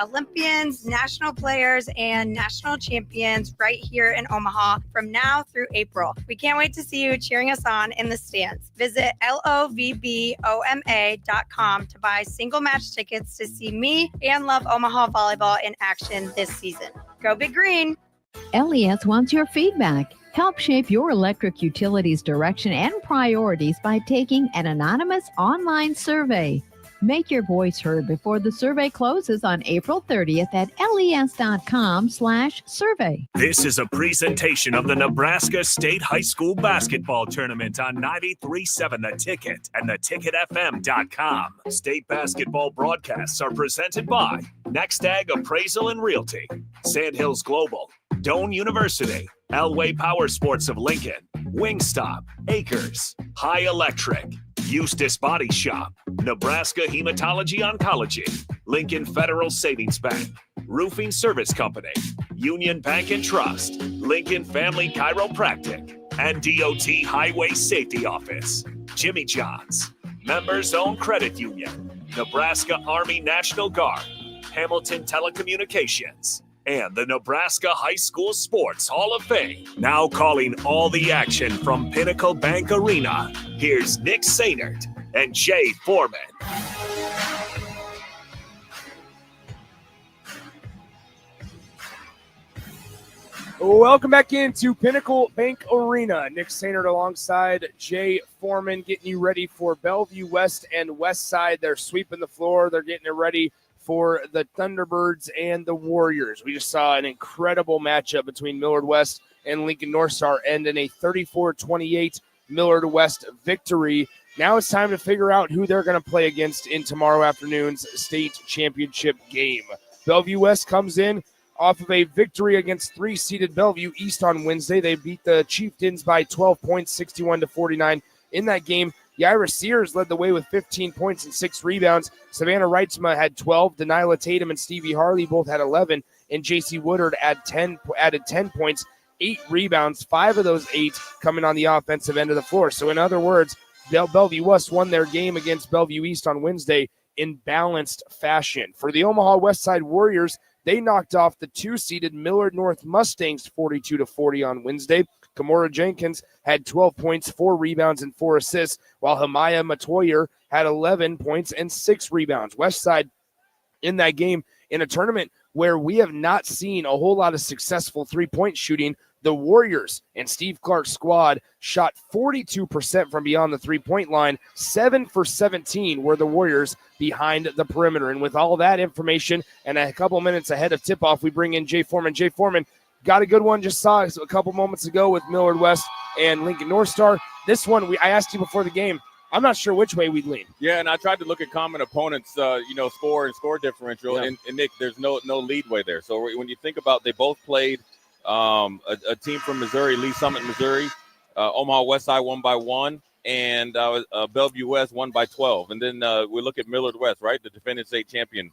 Olympians, national players, and national champions right here in Omaha from now through April. We can't wait to see you cheering us on in the stands. Visit lovboma.com to buy single match tickets to see me and Love Omaha Volleyball in action this season. Go Big Green! LES wants your feedback. Help shape your electric utility's direction and priorities by taking an anonymous online survey. Make your voice heard before the survey closes on April 30th at les.com/survey. This is a presentation of the Nebraska State High School Basketball Tournament on 93.7 The Ticket and theticketfm.com. State basketball broadcasts are presented by Next Ag Appraisal and Realty, Sandhills Global, Doane University, Elway Power Sports of Lincoln, Wingstop, Acres, High Electric, Eustis Body Shop, Nebraska Hematology Oncology, Lincoln Federal Savings Bank, Roofing Service Company, Union Bank and Trust, Lincoln Family Chiropractic, and DOT Highway Safety Office, Jimmy John's, Members Owned Credit Union, Nebraska Army National Guard, Hamilton Telecommunications, and the Nebraska High School Sports Hall of Fame. Now calling all the action from Pinnacle Bank Arena, here's Nick Sainert and Jay Foreman. Welcome back into Pinnacle Bank Arena. Nick Sainert alongside Jay Foreman getting you ready for Bellevue West and Westside. They're sweeping the floor. They're getting it ready for the Thunderbirds and the Warriors. We just saw an incredible matchup between Millard West and Lincoln North Star end in a 34-28 Millard West victory. Now it's time to figure out who they're going to play against in tomorrow afternoon's state championship game. Bellevue West comes in off of a victory against 3-seeded Bellevue East on Wednesday. They beat the Chieftains by 12 points, 61-49 in that game. Yaira Sears led the way with 15 points and 6 rebounds. Savannah Reitzma had 12. Denilah Tatum and Stevie Harley both had 11. And J.C. Woodard added 10 points, 8 rebounds, 5 of those 8 coming on the offensive end of the floor. So in other words, Bellevue West won their game against Bellevue East on Wednesday in balanced fashion. For the Omaha Westside Warriors, they knocked off the 2-seeded Millard North Mustangs 42-40 on Wednesday. Kamora Jenkins had 12 points, 4 rebounds, and 4 assists, while Hamaya Matoyer had 11 points and 6 rebounds. Westside in that game in a tournament where we have not seen a whole lot of successful three-point shooting. The Warriors and Steve Clark's squad shot 42% from beyond the three-point line. 7 for 17 were the Warriors behind the perimeter. And with all that information and a couple minutes ahead of tip-off, we bring in Jay Foreman. Jay Foreman got a good one, just saw a couple moments ago with Millard West and Lincoln North Star. This one, I asked you before the game, I'm not sure which way we'd lean. Yeah, and I tried to look at common opponents, score and score differential. Yeah. And Nick, there's no leadway there. So when you think about, they both played a team from Missouri, Lee Summit, Missouri. Omaha Westside won by 1, and Bellevue West won by 12. And then we look at Millard West, right, the defending state champion.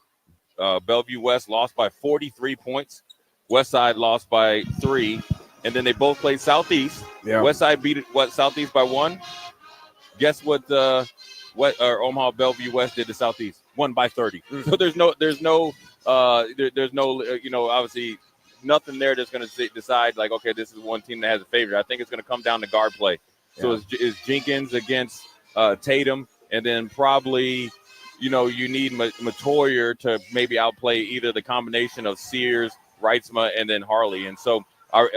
Bellevue West lost by 43 points. Westside lost by 3, and then they both played Southeast. Yeah. Westside beat Southeast by 1. Guess what? Omaha Bellevue West did to Southeast, won by 30. So there's no obviously nothing there that's going to decide like, okay, this is one team that has a favorite. I think it's going to come down to guard play. Yeah. So it's Jenkins against Tatum, and then probably you need Matoyer to maybe outplay either the combination of Sears, Reitzma, and then Harley. And so I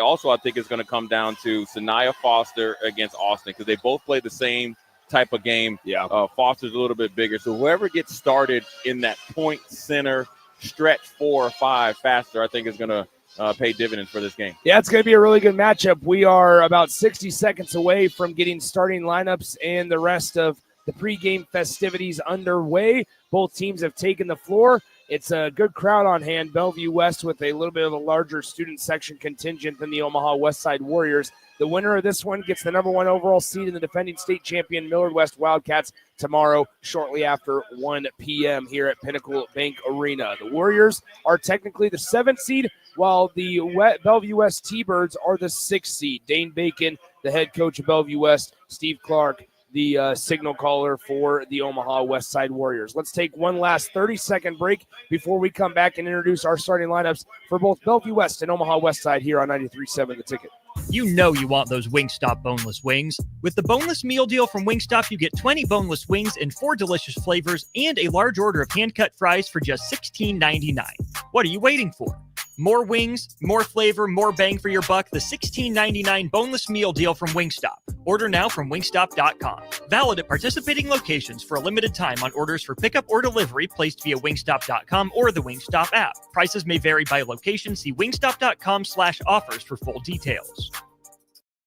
think it's going to come down to Sanaya Foster against Austin, because they both play the same type of game. Yeah. Foster's a little bit bigger. So whoever gets started in that point center stretch 4 or 5 faster, I think is going to pay dividends for this game. Yeah, it's going to be a really good matchup. We are about 60 seconds away from getting starting lineups and the rest of the pregame festivities underway. Both teams have taken the floor. It's a good crowd on hand. Bellevue West with a little bit of a larger student section contingent than the Omaha Westside Warriors. The winner of this one gets the number 1 overall seed in the defending state champion Millard West Wildcats tomorrow shortly after 1 p.m. here at Pinnacle Bank Arena. The Warriors are technically the 7th seed, while the Bellevue West T-Birds are the 6th seed. Dane Bacon, the head coach of Bellevue West, Steve Clark, the signal caller for the Omaha Westside Warriors. Let's take one last 30-second break before we come back and introduce our starting lineups for both Bellevue West and Omaha Westside here on 93.7 The Ticket. You know you want those Wingstop boneless wings. With the boneless meal deal from Wingstop, you get 20 boneless wings in 4 delicious flavors and a large order of hand-cut fries for just $16.99. What are you waiting for? More wings, more flavor, more bang for your buck. The $16.99 boneless meal deal from Wingstop. Order now from wingstop.com. Valid at participating locations for a limited time on orders for pickup or delivery placed via wingstop.com or the Wingstop app. Prices may vary by location. See wingstop.com/offers for full details.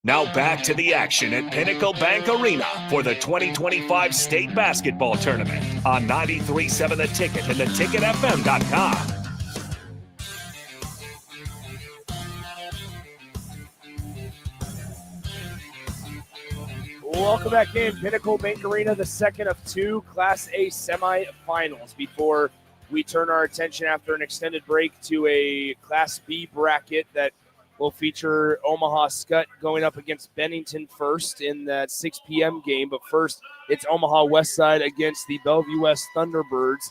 Now back to the action at Pinnacle Bank Arena for the 2025 State Basketball Tournament on 93.7 The Ticket and theticketfm.com. Welcome back in Pinnacle Bank Arena, the second of 2 Class A semifinals before we turn our attention after an extended break to a Class B bracket that will feature Omaha Skutt going up against Bennington first in that 6 p.m. game. But first, it's Omaha Westside against the Bellevue West Thunderbirds.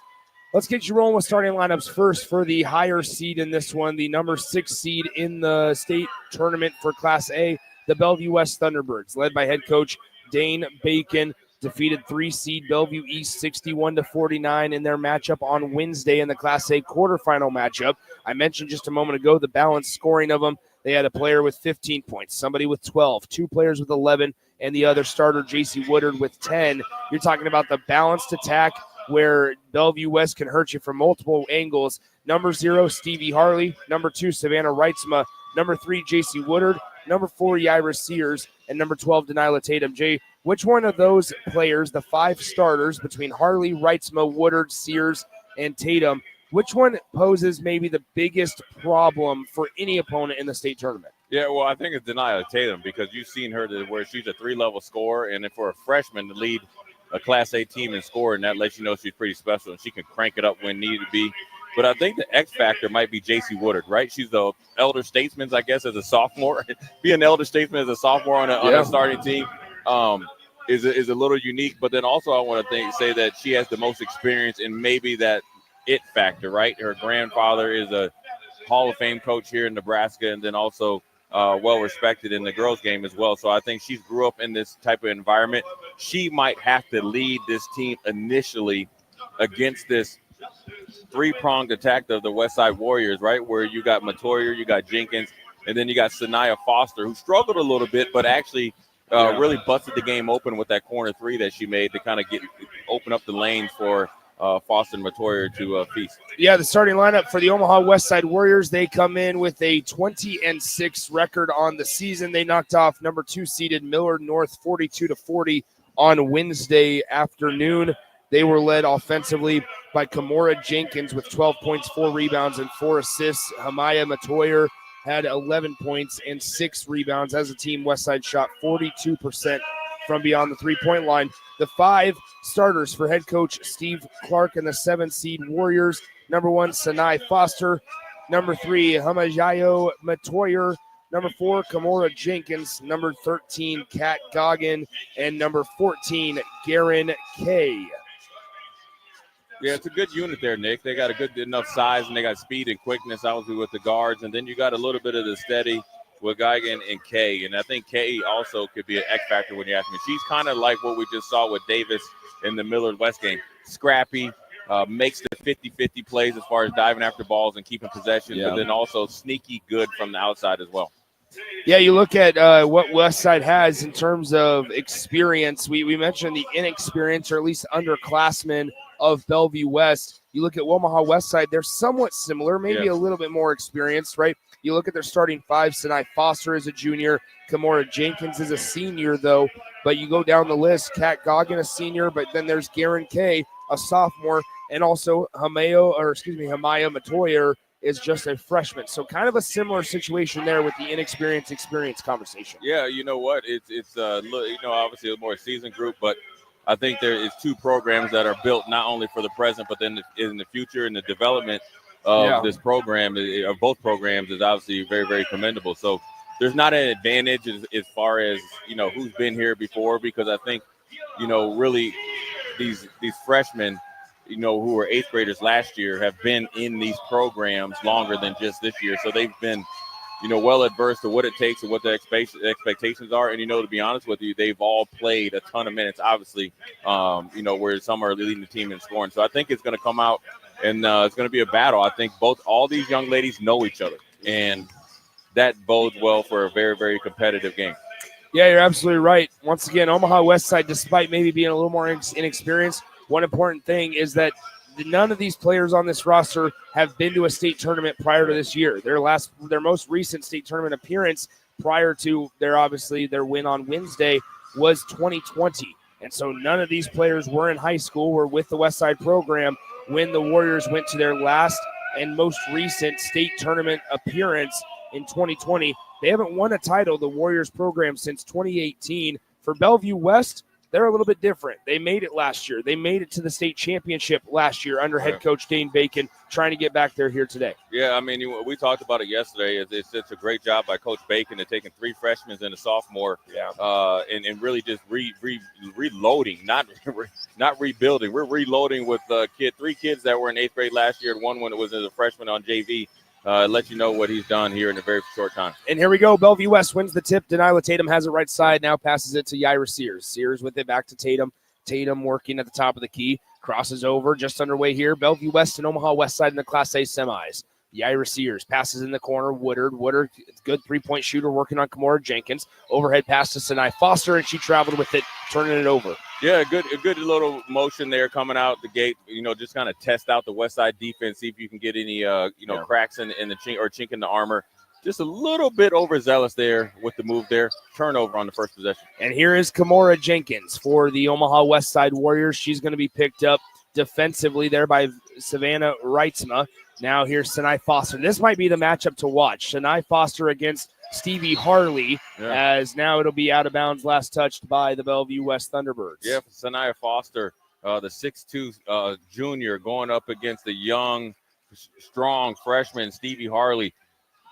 Let's get you rolling with starting lineups first for the higher seed in this one, the number 6 seed in the state tournament for Class A, the Bellevue West Thunderbirds, led by head coach Dane Bacon, defeated 3 seed Bellevue East 61-49 in their matchup on Wednesday in the Class A quarterfinal matchup. I mentioned just a moment ago the balanced scoring of them. They had a player with 15 points, somebody with 12, 2 players with 11, and the other starter, J.C. Woodard, with 10. You're talking about the balanced attack where Bellevue West can hurt you from multiple angles. Number 0, Stevie Harley. Number 2, Savannah Reitzma. Number 3, J.C. Woodard. Number 4, Yaira Sears. And number 12, Denilah Tatum. Jay, which one of those players, the 5 starters between Harley, Reitzma, Woodard, Sears, and Tatum, which one poses maybe the biggest problem for any opponent in the state tournament? Yeah, well, I think it's Denilah Tatum because you've seen her where she's a 3-level scorer, and then for a freshman to lead a Class A team in scoring, that lets you know she's pretty special, and she can crank it up when needed to be. But I think the X factor might be J.C. Woodard, right? She's the elder statesman, I guess, as a sophomore. Being an elder statesman as a sophomore on a starting team is a little unique. But then also I want to say that she has the most experience in maybe that it factor, right? Her grandfather is a Hall of Fame coach here in Nebraska, and then also well-respected in the girls' game as well. So I think she grew up in this type of environment. She might have to lead this team initially against this 3-pronged attack of the Westside Warriors, right, where you got Matoyer, you got Jenkins, and then you got Sanaya Foster, who struggled a little bit, but actually really busted the game open with that corner 3 that she made to kind of open up the lanes for Foster and Matoyer to feast. Yeah, the starting lineup for the Omaha Westside Warriors, they come in with a 20-6 record on the season. They knocked off number 2 seeded Millard North 42-40 on Wednesday afternoon. They were led offensively by Kamora Jenkins with 12 points, 4 rebounds, and 4 assists. Hamaya Matoyer had 11 points and 6 rebounds. As a team, Westside shot 42% from beyond the three-point line. The 5 starters for head coach Steve Clark and the 7-seed Warriors. Number 1, Sanai Foster. Number 3, Hamajayo Matoyer. Number 4, Kamora Jenkins. Number 13, Kat Goggin. And number 14, Garen Kay. Yeah, it's a good unit there, Nick. They got a good enough size, and they got speed and quickness, obviously, with the guards. And then you got a little bit of the steady with Geigen and Kay. And I think Kay also could be an X factor when you ask me. She's kind of like what we just saw with Davis in the Millard West game. Scrappy, makes the 50-50 plays as far as diving after balls and keeping possession, but then also sneaky good from the outside as well. Yeah, you look at what Westside has in terms of experience. We mentioned the inexperience, or at least underclassmen, of Bellevue West. You look at Omaha Westside, they're somewhat similar, maybe a little bit more experienced, right? You look at their starting 5, Sanai Foster is a junior, Kamora Jenkins is a senior, though. But you go down the list, Kat Goggin, a senior, but then there's Garen Kay, a sophomore, and also Hamaya Matoyer is just a freshman. So kind of a similar situation there with the inexperienced experience conversation. Yeah, you know what? It's obviously a more seasoned group, but I think there is 2 programs that are built not only for the present, but then in the future, and the development of this program, or both programs, is obviously very, very commendable. So there's not an advantage as far as, who's been here before, because I think really these freshmen, who were 8th graders last year have been in these programs longer than just this year. So they've been, well adverse to what it takes and what the expectations are. And, to be honest with you, they've all played a ton of minutes, obviously, where some are leading the team in scoring. So I think it's going to come out and it's going to be a battle. I think all these young ladies know each other, and that bodes well for a very, very competitive game. Yeah, you're absolutely right. Once again, Omaha Westside, despite maybe being a little more inexperienced, one important thing is that none of these players on this roster have been to a state tournament prior to this year. Their most recent state tournament appearance prior to their win on Wednesday was 2020. And so none of these players were in high school, were with the Westside program when the Warriors went to their last and most recent state tournament appearance in 2020. They haven't won a title, the Warriors program, since 2018. For Bellevue West, they're a little bit different. They made it last year. They made it to the state championship last year under head coach Dane Bacon, trying to get back there here today. Yeah, I mean, we talked about it yesterday. It's a great job by Coach Bacon to taking 3 freshmen and a sophomore, and really just reloading, not rebuilding. We're reloading with 3 kids that were in 8th grade last year, and one when it was as a freshman on JV. Let you know what he's done here in a very short time. And here we go. Bellevue West wins the tip. Denilah Tatum has it right side. Now passes it to Yaira Sears. Sears with it back to Tatum. Tatum working at the top of the key. Crosses over. Just underway here. Bellevue West and Omaha Westside in the Class A semis. Yaira Sears passes in the corner. Woodard, good 3-point shooter working on Kimora Jenkins. Overhead pass to Sinai Foster, and she traveled with it, turning it over. Yeah, a good little motion there coming out the gate. Just kind of test out the Westside defense, see if you can get any cracks in the chink in the armor. Just a little bit overzealous there with the move there. Turnover on the first possession. And here is Kimora Jenkins for the Omaha Westside Warriors. She's going to be picked up defensively there by Savannah Reitzma. Now here's Sinai Foster. This might be the matchup to watch. Sinai Foster against Stevie Harley, as now it'll be out of bounds, last touched by the Bellevue West Thunderbirds. Yeah, Sinai Foster, the 6'2" junior, going up against the young, strong freshman Stevie Harley.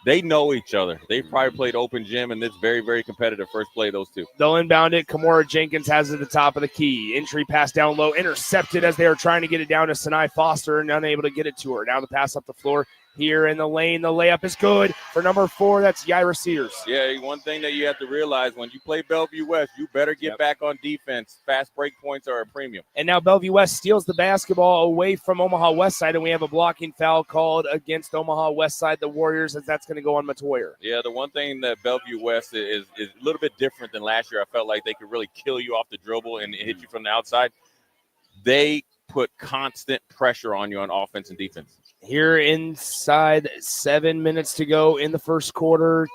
They know each other. They probably played open gym, and it's very, very competitive first play, those two. They'll inbound it. Kimora Jenkins has it at the top of the key. Entry pass down low, intercepted as they are trying to get it down to Sinai Foster and unable to get it to her. Now the pass up the floor here in the lane. The layup is good for number 4. That's Yaira Sears. Yeah, one thing that you have to realize when you play Bellevue West, you better get back on defense. Fast break points are a premium. And now Bellevue West steals the basketball away from Omaha Westside, and we have a blocking foul called against Omaha Westside, the Warriors, as that's going to go on Matoyer. Yeah, the one thing that Bellevue West is a little bit different than last year. I felt like they could really kill you off the dribble and hit you from the outside. They put constant pressure on you on offense and defense. Here inside 7 minutes to go in the first quarter.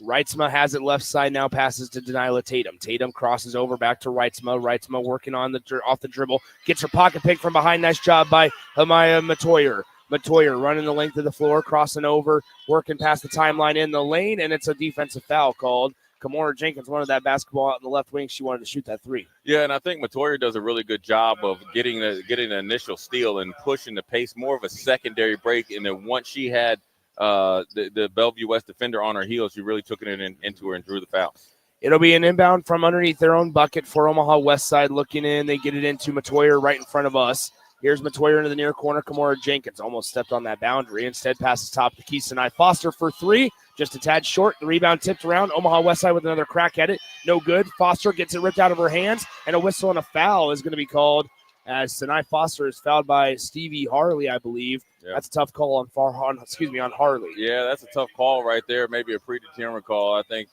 Reitzma has it left side, now passes to Denilah Tatum. Tatum crosses over back to Reitzma. Reitzma working on off the dribble. Gets her pocket pick from behind. Nice job by Hamaya Matoyer. Matoyer running the length of the floor, crossing over, working past the timeline in the lane, and it's a defensive foul called. Kimora Jenkins wanted that basketball out in the left wing. She wanted to shoot that 3. Yeah, and I think Matoyer does a really good job of getting an initial steal and pushing the pace, more of a secondary break. And then once she had the Bellevue West defender on her heels, she really took it into her and drew the foul. It'll be an inbound from underneath their own bucket for Omaha Westside looking in. They get it into Matoyer right in front of us. Here's Matoyer into the near corner. Kimora Jenkins almost stepped on that boundary. Instead, passes top of the key. Sinai Foster for 3. Just a tad short. The rebound tipped around. Omaha Westside with another crack at it. No good. Foster gets it ripped out of her hands, and a whistle and a foul is going to be called as Sinai Foster is fouled by Stevie Harley, I believe. Yeah. That's a tough call on Harley. Yeah, that's a tough call right there. Maybe a predetermined call. I think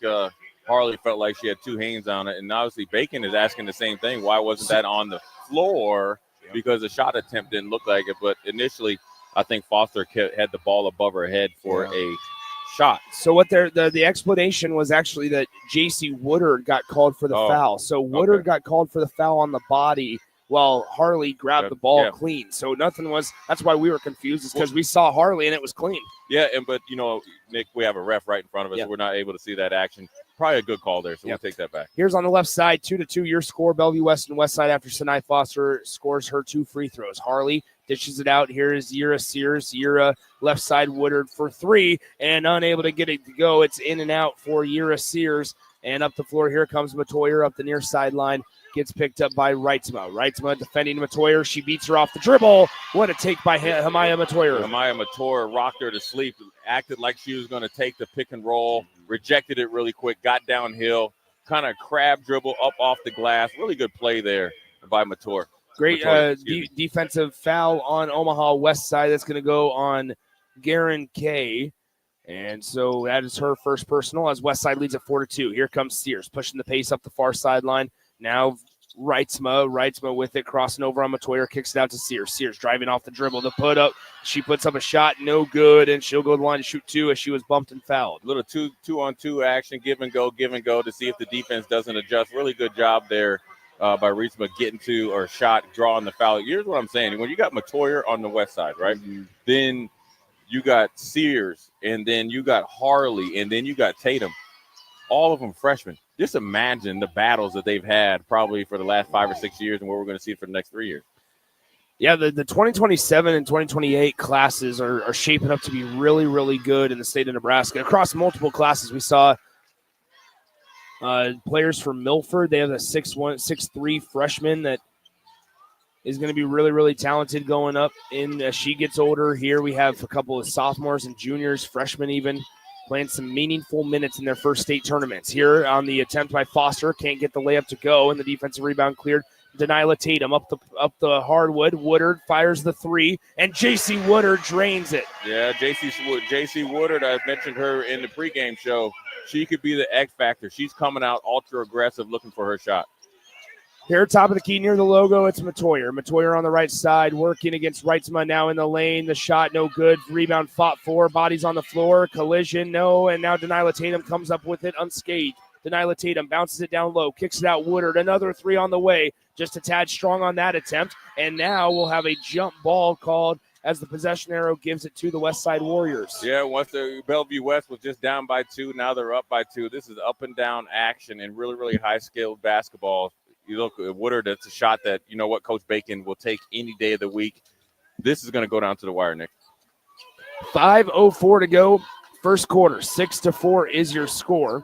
Harley felt like she had 2 hands on it, and obviously Bacon is asking the same thing. Why wasn't that on the floor? Because the shot attempt didn't look like it, but initially I think Foster had the ball above her head for a shot. So what the explanation was actually that J.C. Woodard got called for the foul. So Woodard got called for the foul on the body while Harley grabbed the ball clean. So nothing was – that's why we were confused, is because we saw Harley and it was clean. Yeah, but, Nick, we have a ref right in front of us, so we're not able to see that action. Probably a good call there, so we'll take that back. Here's on the left side, 2-2 your score. Bellevue West and Westside after Sinai Foster scores her 2 free throws. Harley dishes it out. Here is Yira Sears. Yira left side Woodard for 3 and unable to get it to go. It's in and out for Yira Sears. And up the floor, here comes Matoyer up the near sideline Gets picked up by Reitzma. Reitzma defending Matoyer. She beats her off the dribble. What a take by Hamaya Matoyer. Hamaya Matoyer rocked her to sleep, acted like she was going to take the pick and roll, rejected it really quick, got downhill, kind of crab dribble up off the glass. Really good play there by Matoyer. Great defensive foul on Omaha Westside. That's going to go on Garen Kay. And so that is her first personal as Westside leads at 4-2. Here comes Sears pushing the pace up the far sideline. Now Reitzma with it, crossing over on Matoyer, kicks it out to Sears. Sears driving off the dribble to put up. She puts up a shot, no good, and she'll go to the line to shoot 2 as she was bumped and fouled. A little two-on-2 action, give and go to see if the defense doesn't adjust. Really good job there by Reitzma getting to or shot, drawing the foul. Here's what I'm saying. When you got Matoyer on the west side, right, then you got Sears, and then you got Harley, and then you got Tatum. All of them freshmen. Just imagine the battles that they've had probably for the last 5 or 6 years and what we're going to see for the next 3 years. Yeah, the 2027 and 2028 classes are shaping up to be really, really good in the state of Nebraska. Across multiple classes, we saw players from Milford. They have a 6'3" freshman that is going to be really, really talented going up as she gets older. Here we have a couple of sophomores and juniors, freshmen even, playing some meaningful minutes in their first state tournaments. Here on the attempt by Foster, can't get the layup to go, and the defensive rebound cleared. Denilah Tatum up the hardwood. Woodard fires the 3, and J.C. Woodard drains it. Yeah, J.C. Woodard, I mentioned her in the pregame show. She could be the X factor. She's coming out ultra aggressive, looking for her shot. Here, top of the key near the logo, it's Matoyer. Matoyer on the right side, working against Reitzma now in the lane. The shot, no good. Rebound fought for. Bodies on the floor. Collision, no. And now Denilah Tatum comes up with it unscathed. Denilah Tatum bounces it down low, kicks it out. Woodard, another 3 on the way. Just a tad strong on that attempt. And now we'll have a jump ball called as the possession arrow gives it to the Westside Warriors. Yeah, once the Bellevue West was just down by 2, now they're up by 2. This is up and down action and really, really high-skilled basketball. You look at Woodard, that's a shot that, you know what, Coach Bacon will take any day of the week. This is going to go down to the wire, Nick. 5:04 to go. First quarter, 6-4 is your score.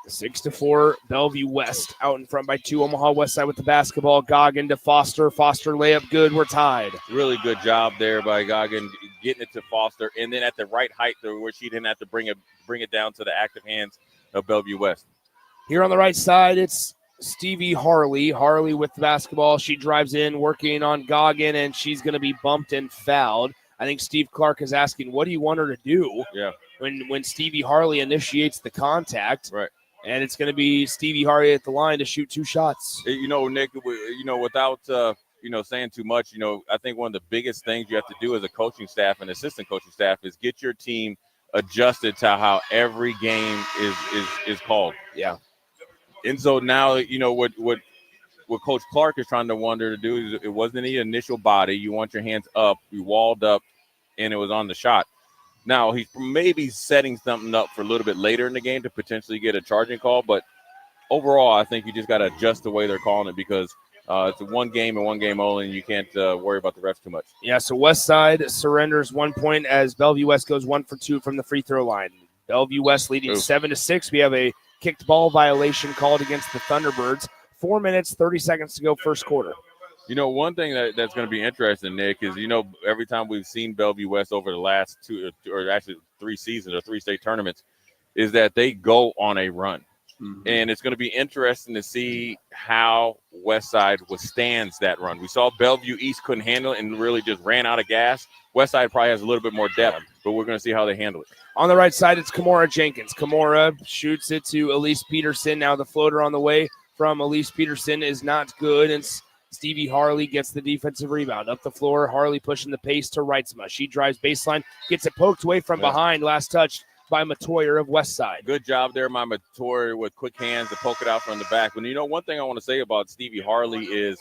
6-4, Bellevue West out in front by 2. Omaha Westside with the basketball. Goggin to Foster. Foster layup good. We're tied. Really good job there by Goggin getting it to Foster, and then at the right height where she didn't have to bring it down to the active hands of Bellevue West. Here on the right side, it's Stevie Harley. Harley with the basketball. She drives in, working on Goggin, and she's going to be bumped and fouled. I think Steve Clark is asking, what do you want her to do? Yeah. When Stevie Harley initiates the contact. Right. And it's going to be Stevie Harley at the line to shoot 2 shots. You know, Nick, without, saying too much, I think one of the biggest things you have to do as a coaching staff and assistant coaching staff is get your team adjusted to how every game is called. Yeah. And so now, what Coach Clark is trying to wonder to do is it wasn't any initial body. You want your hands up, you walled up, and it was on the shot. Now, he's maybe setting something up for a little bit later in the game to potentially get a charging call. But overall, I think you just got to adjust the way they're calling it because it's a one game and one game only, and you can't worry about the refs too much. Yeah, so Westside surrenders 1 point as Bellevue West goes 1 for 2 from the free throw line. Bellevue West leading 7-6. We have a kicked ball violation called against the Thunderbirds. 4 minutes, 30 seconds to go first quarter. One thing that's going to be interesting, Nick, is, every time we've seen Bellevue West over the last 2 or actually 3 seasons or 3 state tournaments is that they go on a run. Mm-hmm. And it's going to be interesting to see how Westside withstands that run. We saw Bellevue East couldn't handle it and really just ran out of gas. Westside probably has a little bit more depth, but we're going to see how they handle it. On the right side, it's Kamora Jenkins. Kamora shoots it to Elise Peterson. Now the floater on the way from Elise Peterson is not good, and Stevie Harley gets the defensive rebound. Up the floor, Harley pushing the pace to Reitzma. She drives baseline, gets it poked away from behind. Last touch by Matoyer of Westside. Good job there, my Matoyer, with quick hands to poke it out from the back. But, one thing I want to say about Stevie Harley is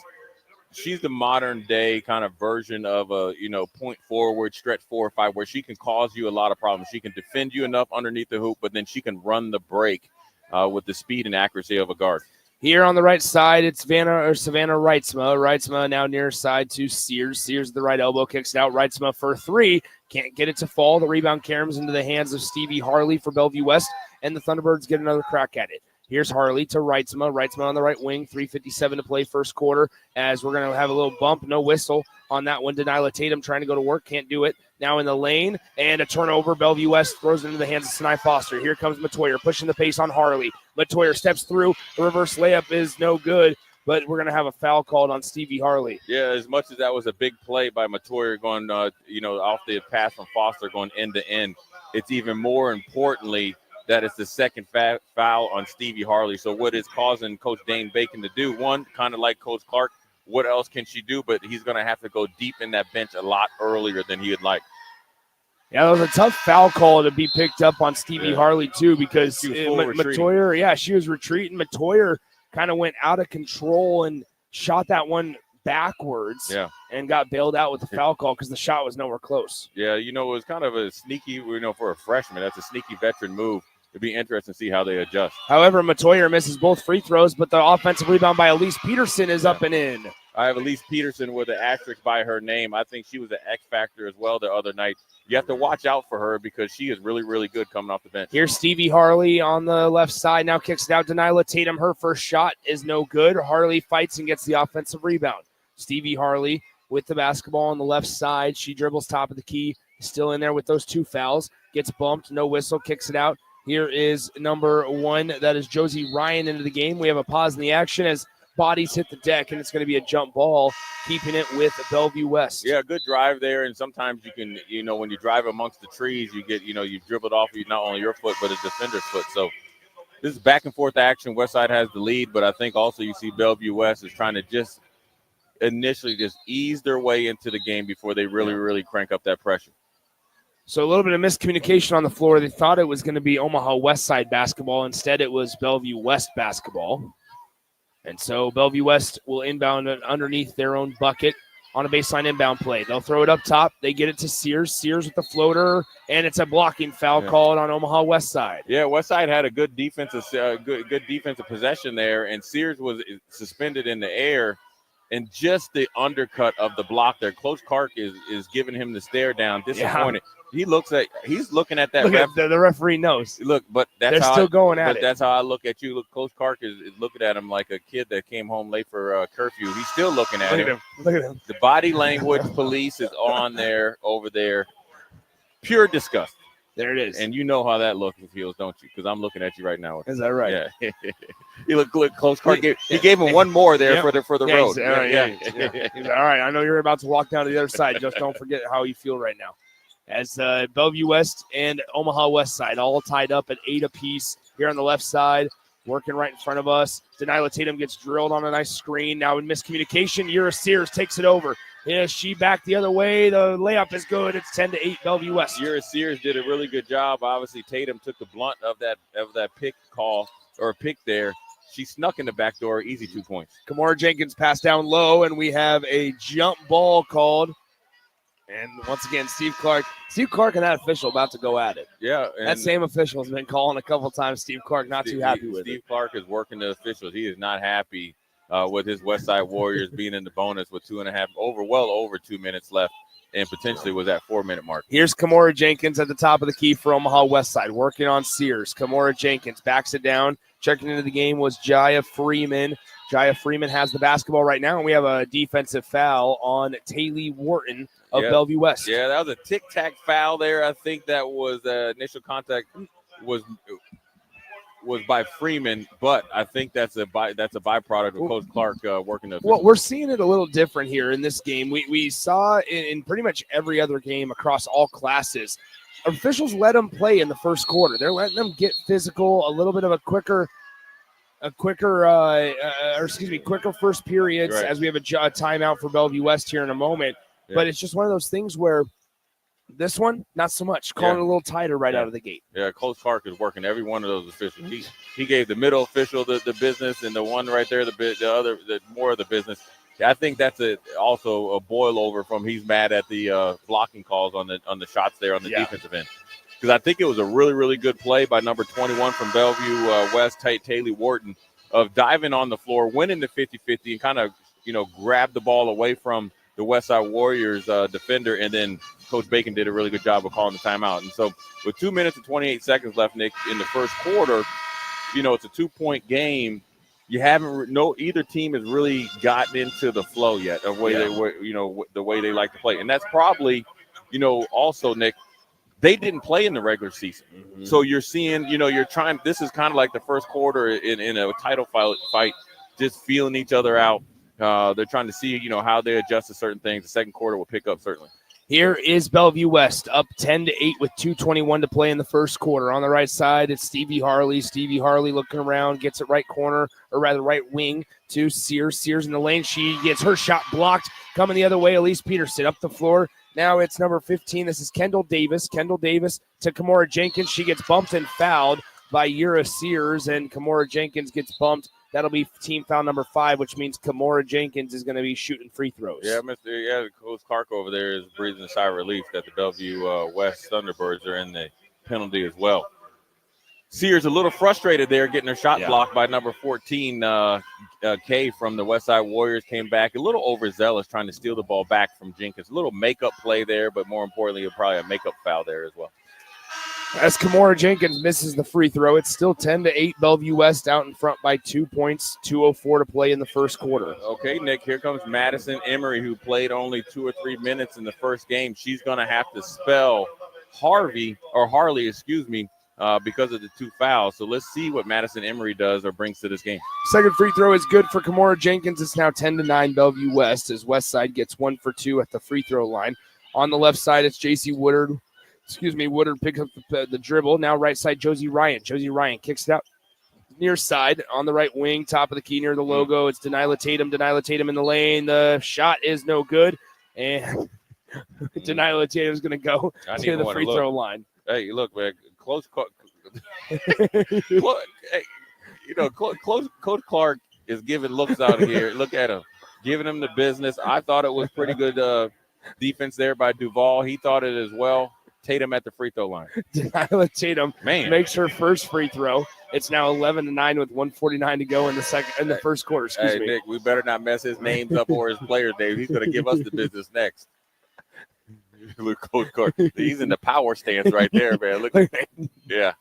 she's the modern day kind of version of a, point forward, stretch 4 or 5, where she can cause you a lot of problems. She can defend you enough underneath the hoop, but then she can run the break with the speed and accuracy of a guard. Here on the right side, it's Savannah Reitzma. Reitzma now near side to Sears. Sears at the right elbow, kicks it out. Reitzma for 3. Can't get it to fall. The rebound caroms into the hands of Stevie Harley for Bellevue West, and the Thunderbirds get another crack at it. Here's Harley to Reitzma. Reitzma on the right wing. 3:57 to play first quarter as we're going to have a little bump. No whistle on that one. Denilah Tatum trying to go to work. Can't do it. Now in the lane and a turnover. Bellevue West throws it into the hands of Sinai Foster. Here comes Matoyer pushing the pace on Harley. Matoyer steps through. The reverse layup is no good, but we're going to have a foul called on Stevie Harley. Yeah, as much as that was a big play by Matoyer going, off the pass from Foster going end to end, it's even more importantly that it's the second foul on Stevie Harley. So what is causing Coach Dane Bacon to do? One, kind of like Coach Clark, what else can she do? But he's going to have to go deep in that bench a lot earlier than he would like. Yeah, that was a tough foul call to be picked up on Stevie Harley, too, because Matoyer, she was retreating. Matoyer kind of went out of control and shot that one backwards and got bailed out with the foul call because the shot was nowhere close. Yeah, it was kind of a sneaky, for a freshman, that's a sneaky veteran move. It'd be interesting to see how they adjust. However, Matoyer misses both free throws, but the offensive rebound by Elise Peterson is up and in. I have Elise Peterson with an asterisk by her name. I think she was an X factor as well the other night. You have to watch out for her because she is really, really good coming off the bench. Here's Stevie Harley on the left side. Now kicks it out. Denilah Tatum. Her first shot is no good. Harley fights and gets the offensive rebound. Stevie Harley with the basketball on the left side. She dribbles top of the key. Still in there with those two fouls. Gets bumped. No whistle. Kicks it out. Here is number 1. That is Josie Ryan into the game. We have a pause in the action as bodies hit the deck, and it's going to be a jump ball, keeping it with Bellevue West. Yeah, good drive there, and sometimes you can, when you drive amongst the trees, you get, you dribbled off not only your foot, but a defender's foot. So this is back and forth action. Westside has the lead, but I think also you see Bellevue West is trying to just initially just ease their way into the game before they really, really crank up that pressure. So a little bit of miscommunication on the floor. They thought it was going to be Omaha Westside basketball. Instead, it was Bellevue West basketball. And so Bellevue West will inbound underneath their own bucket on a baseline inbound play. They'll throw it up top. They get it to Sears. Sears with the floater, and it's a blocking foul called on Omaha Westside. Yeah, Westside had a good defensive possession there, and Sears was suspended in the air. And just the undercut of the block there, Coach Clark is giving him the stare down, disappointed. Yeah. He's looking at that. The referee knows. Look, but they're still going at it. But that's how I look at you. Look, Coach Clark is looking at him like a kid that came home late for curfew. He's still looking at him. Look at him. The body language police is on there, over there. Pure disgust. There it is. And you know how that looks and feels, don't you? Because I'm looking at you right now. Is that right? Yeah. He looked good. Coach Clark he gave him one more there for the road. He's all right. I know you're about to walk down to the other side. Just don't forget how you feel right now. As Bellevue West and Omaha Westside all tied up at 8 apiece here on the left side, working right in front of us. Denilah Tatum gets drilled on a nice screen. Now in miscommunication, Yura Sears takes it over. Yeah, she back the other way. The layup is good. It's 10-8 Bellevue West. Yura Sears did a really good job. Obviously, Tatum took the blunt of that pick call or pick there. She snuck in the back door. Easy 2 points. Kamora Jenkins passed down low, and we have a jump ball called. And once again, Steve Clark and that official about to go at it. Yeah. That same official has been calling a couple times. Steve Clark too happy with it. Steve Clark is working the officials. He is not happy with his Westside Warriors being in the bonus with well over 2 minutes left, and potentially was that 4-minute mark. Here's Kamora Jenkins at the top of the key for Omaha Westside, working on Sears. Kamora Jenkins backs it down. Checking into the game was Jaya Freeman. Jaya Freeman has the basketball right now, and we have a defensive foul on Taylor Wharton of Bellevue West. Yeah, that was a tic-tac foul there. I think that was initial contact was by Freeman, but I think that's a byproduct of Coach Clark working the. Well, we're seeing it a little different here in this game. We saw in pretty much every other game across all classes, officials let them play in the first quarter. They're letting them get physical, a little bit of quicker first periods, right, as we have a timeout for Bellevue West here in a moment. Yeah. But it's just one of those things where this one, not so much. Calling it a little tighter right out of the gate. Yeah, Coach Clark is working every one of those officials. He gave the middle official the business, and the one right there, the more of the business. I think that's also a boil over from he's mad at the blocking calls on the shots there on the defensive end. Because I think it was a really, really good play by number 21 from Bellevue West, Taylor Wharton, of diving on the floor, winning the 50-50, and kind of, grab the ball away from the Westside Warriors defender, and then Coach Bacon did a really good job of calling the timeout. And so with 2 minutes and 28 seconds left, Nick, in the first quarter, it's a 2-point game. You haven't either team has really gotten into the flow yet of the way they like to play, and that's probably, also Nick, they didn't play in the regular season, so you're seeing, you're trying. This is kind of like the first quarter in a title fight, just feeling each other out. They're trying to see, how they adjust to certain things. The second quarter will pick up certainly. Here is Bellevue West up 10-8 with 2:21 to play in the first quarter. On the right side, it's Stevie Harley. Stevie Harley looking around, gets it right corner, or rather right wing to Sears. Sears in the lane. She gets her shot blocked. Coming the other way, Elise Peterson up the floor. Now it's number 15. This is Kendall Davis. Kendall Davis to Kimora Jenkins. She gets bumped and fouled by Yura Sears, and Kimora Jenkins gets bumped. That'll be team foul number 5, which means Kimora Jenkins is going to be shooting free throws. Yeah, Coach Clark over there is breathing a sigh of relief that the Bellevue West Thunderbirds are in the penalty as well. Sears a little frustrated there, getting her shot blocked by number 14, Kay from the Westside Warriors. Came back a little overzealous, trying to steal the ball back from Jenkins. A little makeup play there, but more importantly, probably a makeup foul there as well. As Kimora Jenkins misses the free throw, it's still 10-8. Bellevue West out in front by 2 points. 2:04 to play in the first quarter. Okay, Nick, here comes Madison Emery, who played only 2 or 3 minutes in the first game. She's going to have to spell Harley, because of the 2 fouls. So let's see what Madison Emery does or brings to this game. Second free throw is good for Kimora Jenkins. It's now 10-9 Bellevue West as Westside gets 1 for 2 at the free throw line. On the left side, it's JC Woodard. Woodard picks up the dribble. Now right side, Josie Ryan. Josie Ryan kicks it out near side on the right wing, top of the key near the logo. It's Denilah Tatum. Denilah Tatum in the lane. The shot is no good. And Denilah Tatum is going to go to the free throw line. Hey, look, man, Coach Clark is giving looks out of here. Look at him, giving him the business. I thought it was pretty good defense there by Duval. He thought it as well. Tatum at the free throw line. Denilah Tatum makes her first free throw. It's now 11-9 with 1:49 to go in the first quarter. Excuse me. Nick, we better not mess his names up or his player name. He's going to give us the business next. Look, Coach Clark, he's in the power stance right there, man. Look, yeah.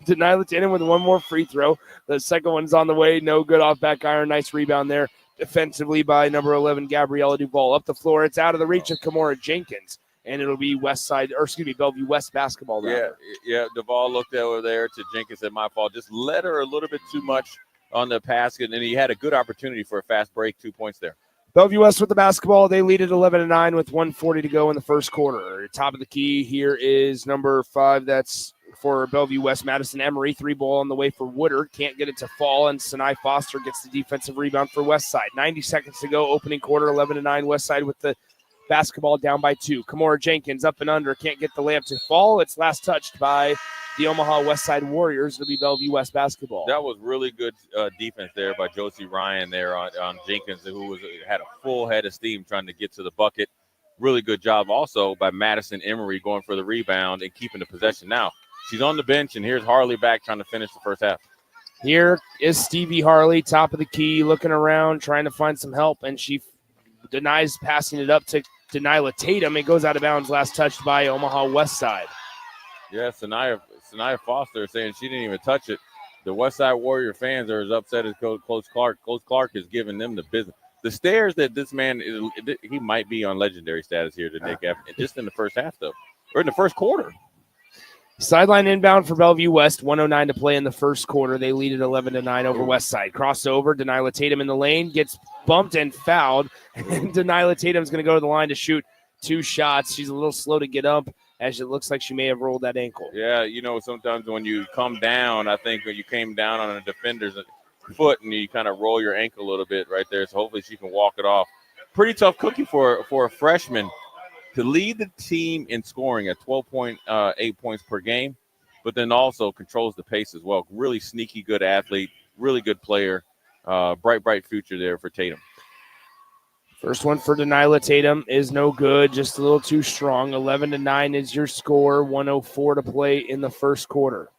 Denilah Tatum with one more free throw. The second one's on the way. No good off back iron. Nice rebound there defensively by number 11, Gabriella Duval. Up the floor. It's out of the reach of Kimora Jenkins. And it'll be Bellevue West basketball. Yeah. Duval looked over there to Jenkins, said, my fault. Just led her a little bit too much on the basket, and he had a good opportunity for a fast break. 2 points there. Bellevue West with the basketball. They lead at 11-9 with 1:40 to go in the first quarter. Top of the key here is number 5. That's for Bellevue West, Madison Emery. 3 ball on the way for Woodard. Can't get it to fall, and Sinai Foster gets the defensive rebound for Westside. 90 seconds to go. Opening quarter, 11-9. Westside with the basketball down by 2. Kimora Jenkins up and under. Can't get the layup to fall. It's last touched by the Omaha Westside Warriors. It'll be Bellevue West basketball. That was really good defense there by Josie Ryan there on Jenkins, who had a full head of steam trying to get to the bucket. Really good job also by Madison Emery going for the rebound and keeping the possession. Now she's on the bench, and here's Harley back trying to finish the first half. Here is Stevie Harley, top of the key, looking around, trying to find some help, and she denies passing it up to Denilah Tatum. It goes out of bounds, last touched by Omaha Westside. Yeah, Sanaya Foster saying she didn't even touch it. The Westside Warrior fans are as upset as Coach Clark. Coach Clark is giving them the business. The stares that this man is, he might be on legendary status here to Nick, just in the first half, though, or in the first quarter. Sideline inbound for Bellevue West. 1:09 to play in the first quarter. They lead at 11-9 over Westside. Crossover. Denilah Tatum in the lane. Gets bumped and fouled. And Denilah Tatum's going to go to the line to shoot 2 shots. She's a little slow to get up, as it looks like she may have rolled that ankle. Yeah, sometimes when you come down, I think when you came down on a defender's foot and you kind of roll your ankle a little bit right there. So hopefully she can walk it off. Pretty tough cookie for a freshman to lead the team in scoring at 12.8 points per game, but then also controls the pace as well. Really sneaky good athlete, really good player, bright future there for Tatum. First one for Denilah Tatum is no good, just a little too strong. 11-9 is your score, 1:04 to play in the first quarter.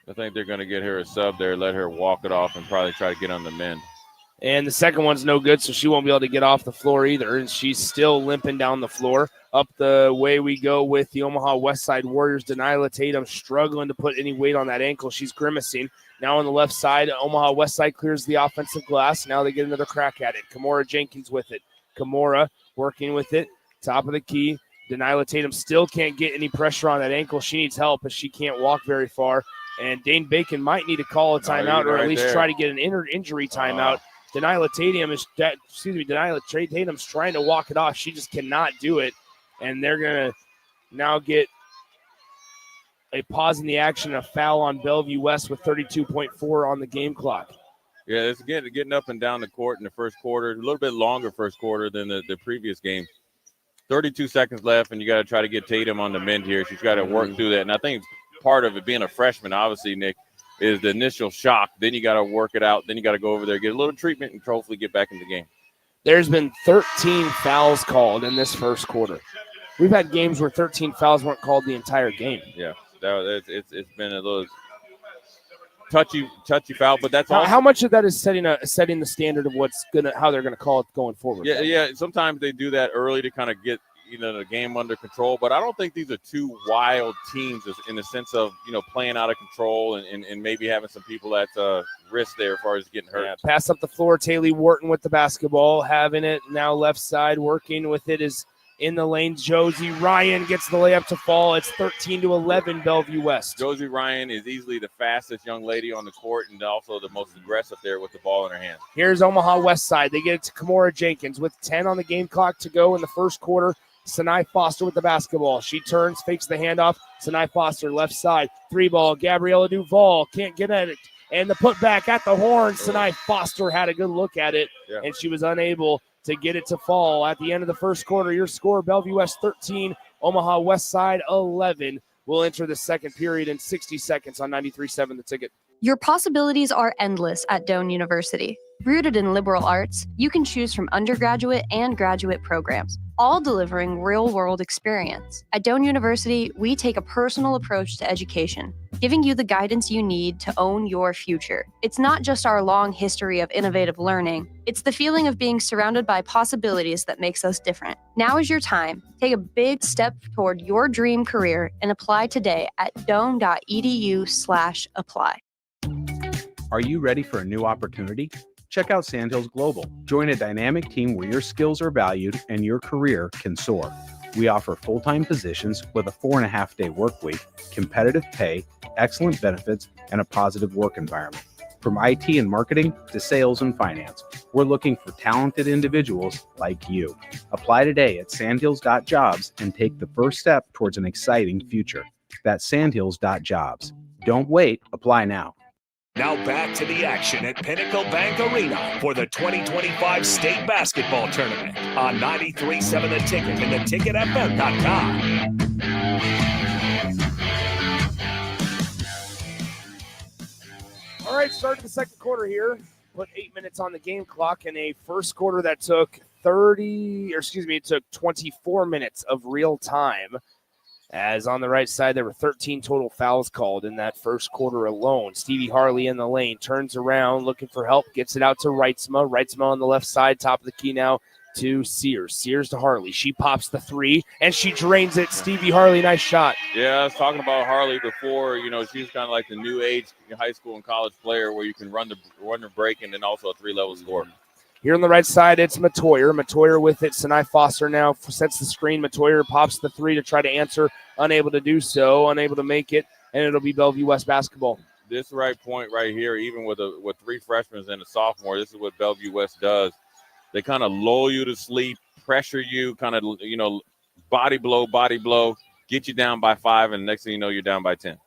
I think they're going to get her a sub there, let her walk it off, and probably try to get on the mend. And the second one's no good, so she won't be able to get off the floor either. And she's still limping down the floor. Up the way we go with the Omaha Westside Warriors. Denilah Tatum struggling to put any weight on that ankle. She's grimacing. Now on the left side, Omaha Westside clears the offensive glass. Now they get another crack at it. Kimora Jenkins with it. Kimora working with it. Top of the key. Denilah Tatum still can't get any pressure on that ankle. She needs help as she can't walk very far. And Dane Bacon might need to call a timeout or at least try to get an injury timeout. Denilah Tatum's trying to walk it off. She just cannot do it. And they're going to now get a pause in the action, a foul on Bellevue West with 32.4 on the game clock. Yeah, it's getting up and down the court in the first quarter. A little bit longer first quarter than the previous game. 32 seconds left, and you got to try to get Tatum on the mend here. She's got to work through that. And I think part of it being a freshman, obviously, Nick, is the initial shock. Then you got to work it out. Then you got to go over there, get a little treatment, and hopefully get back in the game. There's been 13 fouls called in this first quarter. We've had games where 13 fouls weren't called the entire game. Yeah, it's been a little touchy foul, but that's how much of that is setting the standard of how they're gonna call it going forward. Yeah. Sometimes they do that early to kind of get the game under control, but I don't think these are two wild teams in the sense of playing out of control and maybe having some people at risk there as far as getting hurt. Yeah, pass up the floor. Taylor Wharton with the basketball, having it now left side, working with it is in the lane. Josie Ryan gets the layup to fall. It's 13-11 Bellevue West. Josie Ryan is easily the fastest young lady on the court and also the most aggressive there with the ball in her hand. Here's Omaha Westside. They get it to Kimora Jenkins with 10 on the game clock to go in the first quarter. Sinai Foster with the basketball. She turns, fakes the handoff. Sinai Foster left side. 3-ball. Gabriella Duvall can't get at it. And the putback at the horn. Sinai Foster had a good look at it, and she was unable to get it to fall. At the end of the first quarter, your score, Bellevue West 13, Omaha Westside 11. We'll enter the second period in 60 seconds on 93.7 The Ticket. Your possibilities are endless at Doane University. Rooted in liberal arts, you can choose from undergraduate and graduate programs, all delivering real-world experience. At Doane University, we take a personal approach to education, giving you the guidance you need to own your future. It's not just our long history of innovative learning, it's the feeling of being surrounded by possibilities that makes us different. Now is your time. Take a big step toward your dream career and apply today at doane.edu/apply. Are you ready for a new opportunity? Check out Sandhills Global. Join a dynamic team where your skills are valued and your career can soar. We offer full-time positions with a 4.5-day work week, competitive pay, excellent benefits, and a positive work environment. From IT and marketing to sales and finance, we're looking for talented individuals like you. Apply today at sandhills.jobs and take the first step towards an exciting future. That's sandhills.jobs. Don't wait. Apply now. Now back to the action at Pinnacle Bank Arena for the 2025 State Basketball Tournament on 93.7 The Ticket and theticketfm.com. All right, started the second quarter here. Put 8 minutes on the game clock in a first quarter that took 24 minutes of real time. As on the right side, there were 13 total fouls called in that first quarter alone. Stevie Harley in the lane, turns around, looking for help, gets it out to Reitzma. Reitzma on the left side, top of the key now to Sears. Sears to Harley. She pops the three, and she drains it. Stevie Harley, nice shot. Yeah, I was talking about Harley before. She's kind of like the new age high school and college player where you can run the break and then also a three-level score. Here on the right side, it's Matoyer. Matoyer with it. Sinai Foster now sets the screen. Matoyer pops the three to try to answer. Unable to do so. Unable to make it. And it'll be Bellevue West basketball. This right point right here, even with three freshmen and a sophomore, this is what Bellevue West does. They kind of lull you to sleep, pressure you, kind of, body blow, get you down by 5, and the next thing you know, you're down by 10.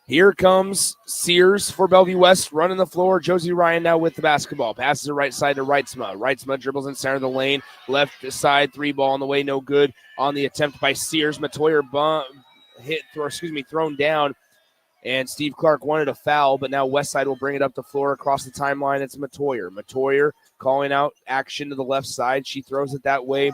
Here comes Sears for Bellevue West, running the floor. Josie Ryan now with the basketball. Passes the right side to Reitzma. Reitzma dribbles in center of the lane. Left side, 3-ball on the way, no good. On the attempt by Sears. Matoyer thrown down. And Steve Clark wanted a foul, but now Westside will bring it up the floor across the timeline. It's Matoyer. Matoyer calling out action to the left side. She throws it that way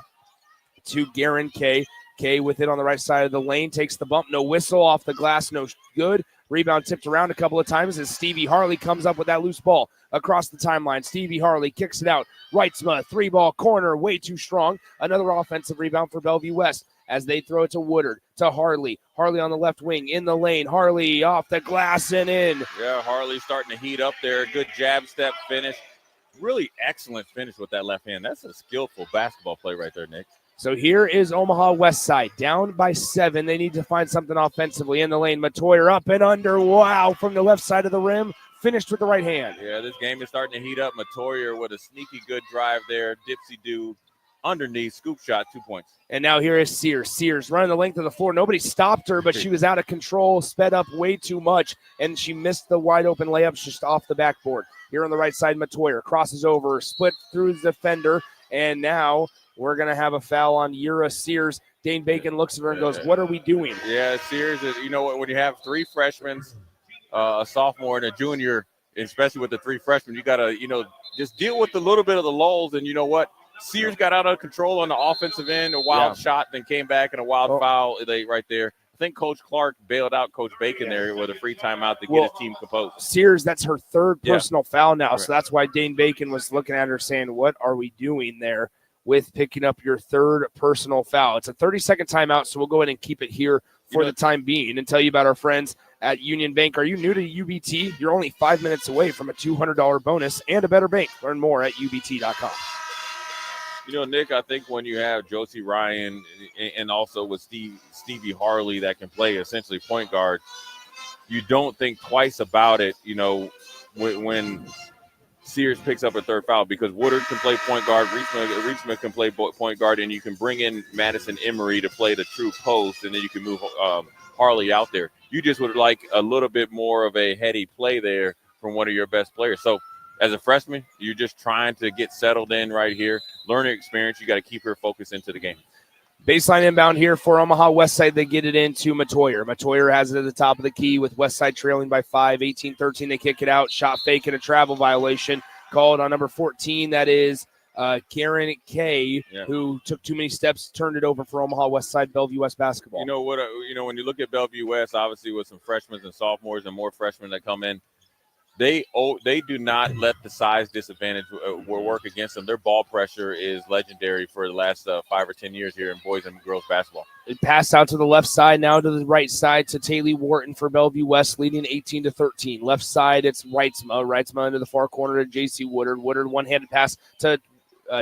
to Garen Kay. Kay with it on the right side of the lane. Takes the bump. No whistle off the glass. No good. Rebound tipped around a couple of times as Stevie Harley comes up with that loose ball across the timeline. Stevie Harley kicks it out. Wrightsma, 3-ball corner, way too strong. Another offensive rebound for Bellevue West as they throw it to Woodard, to Harley. Harley on the left wing, in the lane. Harley off the glass and in. Yeah, Harley starting to heat up there. Good jab step finish. Really excellent finish with that left hand. That's a skillful basketball play right there, Nick. So here is Omaha Westside, down by 7. They need to find something offensively. In the lane, Matoyer up and under. Wow, from the left side of the rim. Finished with the right hand. Yeah, this game is starting to heat up. Matoyer with a sneaky good drive there. Dipsy-do underneath, scoop shot, 2 points. And now here is Sears. Sears running the length of the floor. Nobody stopped her, but she was out of control, sped up way too much, and she missed the wide open layups just off the backboard. Here on the right side, Matoyer crosses over, split through the defender, and now we're going to have a foul on Yura Sears. Dane Bacon looks at her and goes, what are we doing? Yeah, Sears, you know what, when you have 3 freshmen, a sophomore and a junior, especially with the 3 freshmen, you got to, just deal with a little bit of the lulls, and you know what? Sears got out of control on the offensive end, a wild shot, then came back and a wild foul right there. I think Coach Clark bailed out Coach Bacon there with a free timeout to get his team composed. Sears, that's her 3rd personal foul now, so that's why Dane Bacon was looking at her saying, what are we doing there with picking up your 3rd personal foul? It's a 30-second timeout, so we'll go ahead and keep it here for the time being and tell you about our friends at Union Bank. Are you new to UBT? You're only 5 minutes away from a $200 bonus and a better bank. Learn more at UBT.com. Nick, I think when you have Josie Ryan and also with Stevie Harley that can play essentially point guard, you don't think twice about it, when Sears picks up a 3rd foul, because Woodard can play point guard, Reachman can play point guard, and you can bring in Madison Emery to play the true post, and then you can move Harley out there. You just would like a little bit more of a heady play there from one of your best players. So as a freshman, you're just trying to get settled in right here, learning experience. You got to keep her focused into the game. Baseline inbound here for Omaha Westside. They get it into Matoyer. Matoyer has it at the top of the key with Westside trailing by 5, 18-13. They kick it out. Shot fake and a travel violation called on number 14. That is Karen Kay, who took too many steps, turned it over for Omaha Westside, Bellevue West basketball. You know what? When you look at Bellevue West, obviously with some freshmen and sophomores and more freshmen that come in, they do not let the size disadvantage work against them. Their ball pressure is legendary for the last 5 or 10 years here in boys and girls basketball. It passed out to the left side, now to the right side to Taylor Wharton for Bellevue West, leading 18-13. Left side, it's Wrightsma. Wrightsma into the far corner to J.C. Woodard. Woodard, one-handed pass to